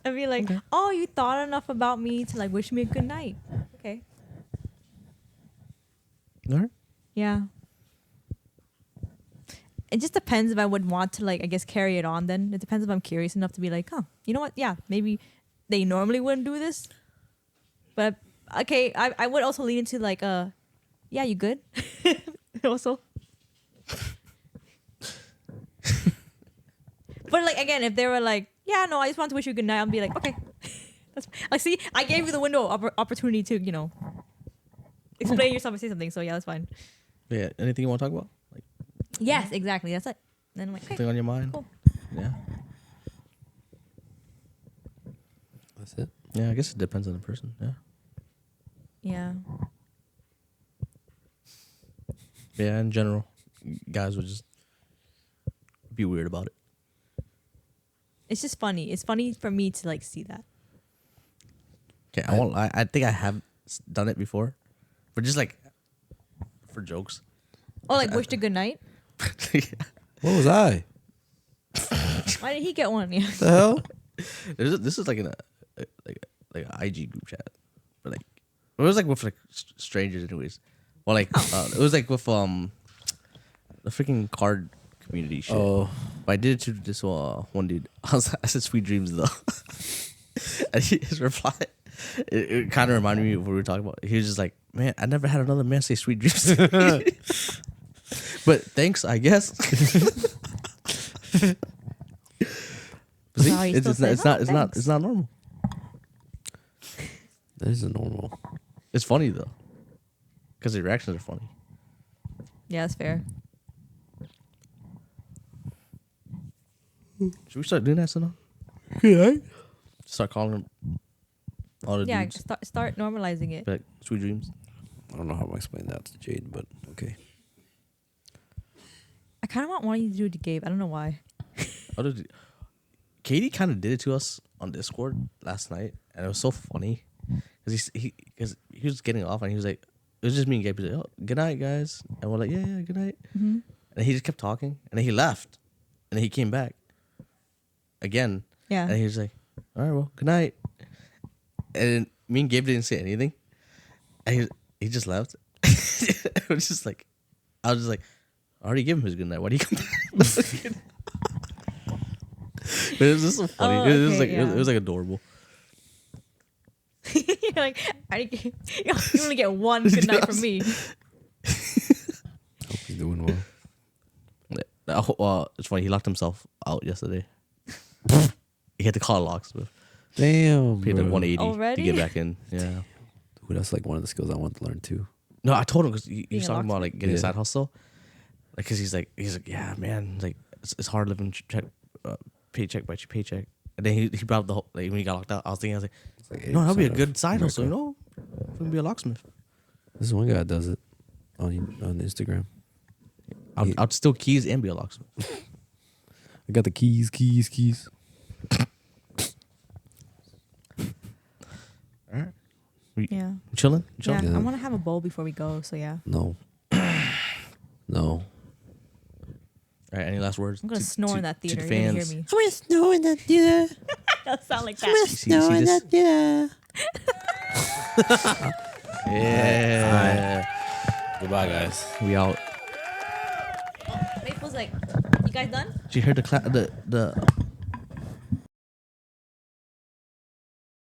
S1: I'd be like, oh, you thought enough about me to like wish me a good night. Okay.
S3: All right.
S1: Yeah. It just depends if I would want to like, I guess, carry it on then. It depends if I'm curious enough to be like, you know what? Yeah, maybe they normally wouldn't do this. But okay, I would also lean into like, yeah, you good? Also. But like again, if they were like, yeah, no, I just want to wish you a good night, I'll be like, okay. That's like, see, I gave you the window opportunity to, explain yourself and say something. So yeah, that's fine.
S3: Yeah. Anything you want to talk about? Like
S1: Yes, exactly. That's it. Then I'm like,
S3: something
S1: okay,
S3: on your mind?
S1: cool.
S3: Yeah.
S2: That's it.
S3: Yeah. I guess it depends on the person. Yeah.
S1: Yeah.
S3: Yeah. In general, guys would just be weird about it.
S1: It's just funny. It's funny for me to like see that.
S3: Okay. I think I have done it before, but just like for jokes.
S1: Oh, like wished a good night?
S3: Yeah.
S2: What was I?
S1: Why did he get one? Yeah.
S2: The hell?
S3: This is like in a like an IG group chat, but like it was like with like strangers anyways. Well, like it was like with the freaking card community shit.
S2: Oh,
S3: But I did it to this one dude. I said sweet dreams though, and his reply it kind of reminded me of what we were talking about. He was just like, "Man, I never had another man say sweet dreams." To me." But thanks, I guess. See,
S1: Wow, he
S3: it's
S1: still says,
S3: not
S1: "Oh, thanks."
S3: it's not normal.
S2: that isn't normal.
S3: It's funny though, because the reactions are funny.
S1: Yeah, that's fair.
S3: Should we start doing that, Sana?
S2: Yeah.
S3: Start calling them all the
S1: Yeah,
S3: dudes.
S1: start normalizing it.
S3: Be like sweet dreams.
S2: I don't know how to explain that to Jade, but okay.
S1: I kind of want wanting to do it to Gabe. I don't know why.
S3: Katie kind of did it to us on Discord last night, and it was so funny because he was getting off and he was like, it was just me and Gabe. He was like, "Oh, good night, guys," and we're like, "Yeah, good night."
S1: Mm-hmm.
S3: And he just kept talking, and then he left, and then he came back again,
S1: Yeah.
S3: and he was like, "All right, well, good night." And then me and Gabe didn't say anything, and he just left. It was just like, I was just like, I already gave him his good night. Why do you come back? But it was just so funny.
S1: Oh,
S3: It was
S1: okay,
S3: like
S1: yeah.
S3: it was like adorable.
S1: You're like, you only get one good night from me.
S2: Hope he's doing well.
S3: It's funny. He locked himself out yesterday. He had to call a locksmith.
S2: Damn.
S3: Paid like
S2: bro.
S3: 180 to
S1: Already?
S3: get back in. Yeah.
S2: Ooh, that's like one of the skills I want to learn too.
S3: No, I told him because he
S1: Being
S3: was
S1: a
S3: talking about like getting a
S2: Yeah.
S3: side hustle. Like, cause he's like, yeah, man, like it's hard living paycheck by paycheck. And then he brought up the whole, like when he got locked out. I was like,
S2: Like,
S3: no, that'll be a
S2: 8% of
S3: good side hustle, you
S2: America.
S3: know? If we can be a locksmith.
S2: This one guy does it on Instagram.
S3: I'd steal keys and be a locksmith.
S2: I got the keys.
S3: All right.
S1: Yeah.
S3: Chilling?
S1: Yeah.
S2: Yeah.
S1: I want to have a bowl before we go. So yeah.
S2: No. No.
S3: All right, any last words?
S1: I'm gonna snore in that
S3: to
S1: theater.
S3: the
S1: You're gonna
S3: fans.
S1: hear me.
S2: I'm gonna snow in that theater.
S1: That'll sound like
S3: You
S1: that.
S3: see this?
S2: theater.
S3: Yeah.
S2: Goodbye, guys.
S3: We out.
S1: Maple's like, you guys done?
S3: Did you hear the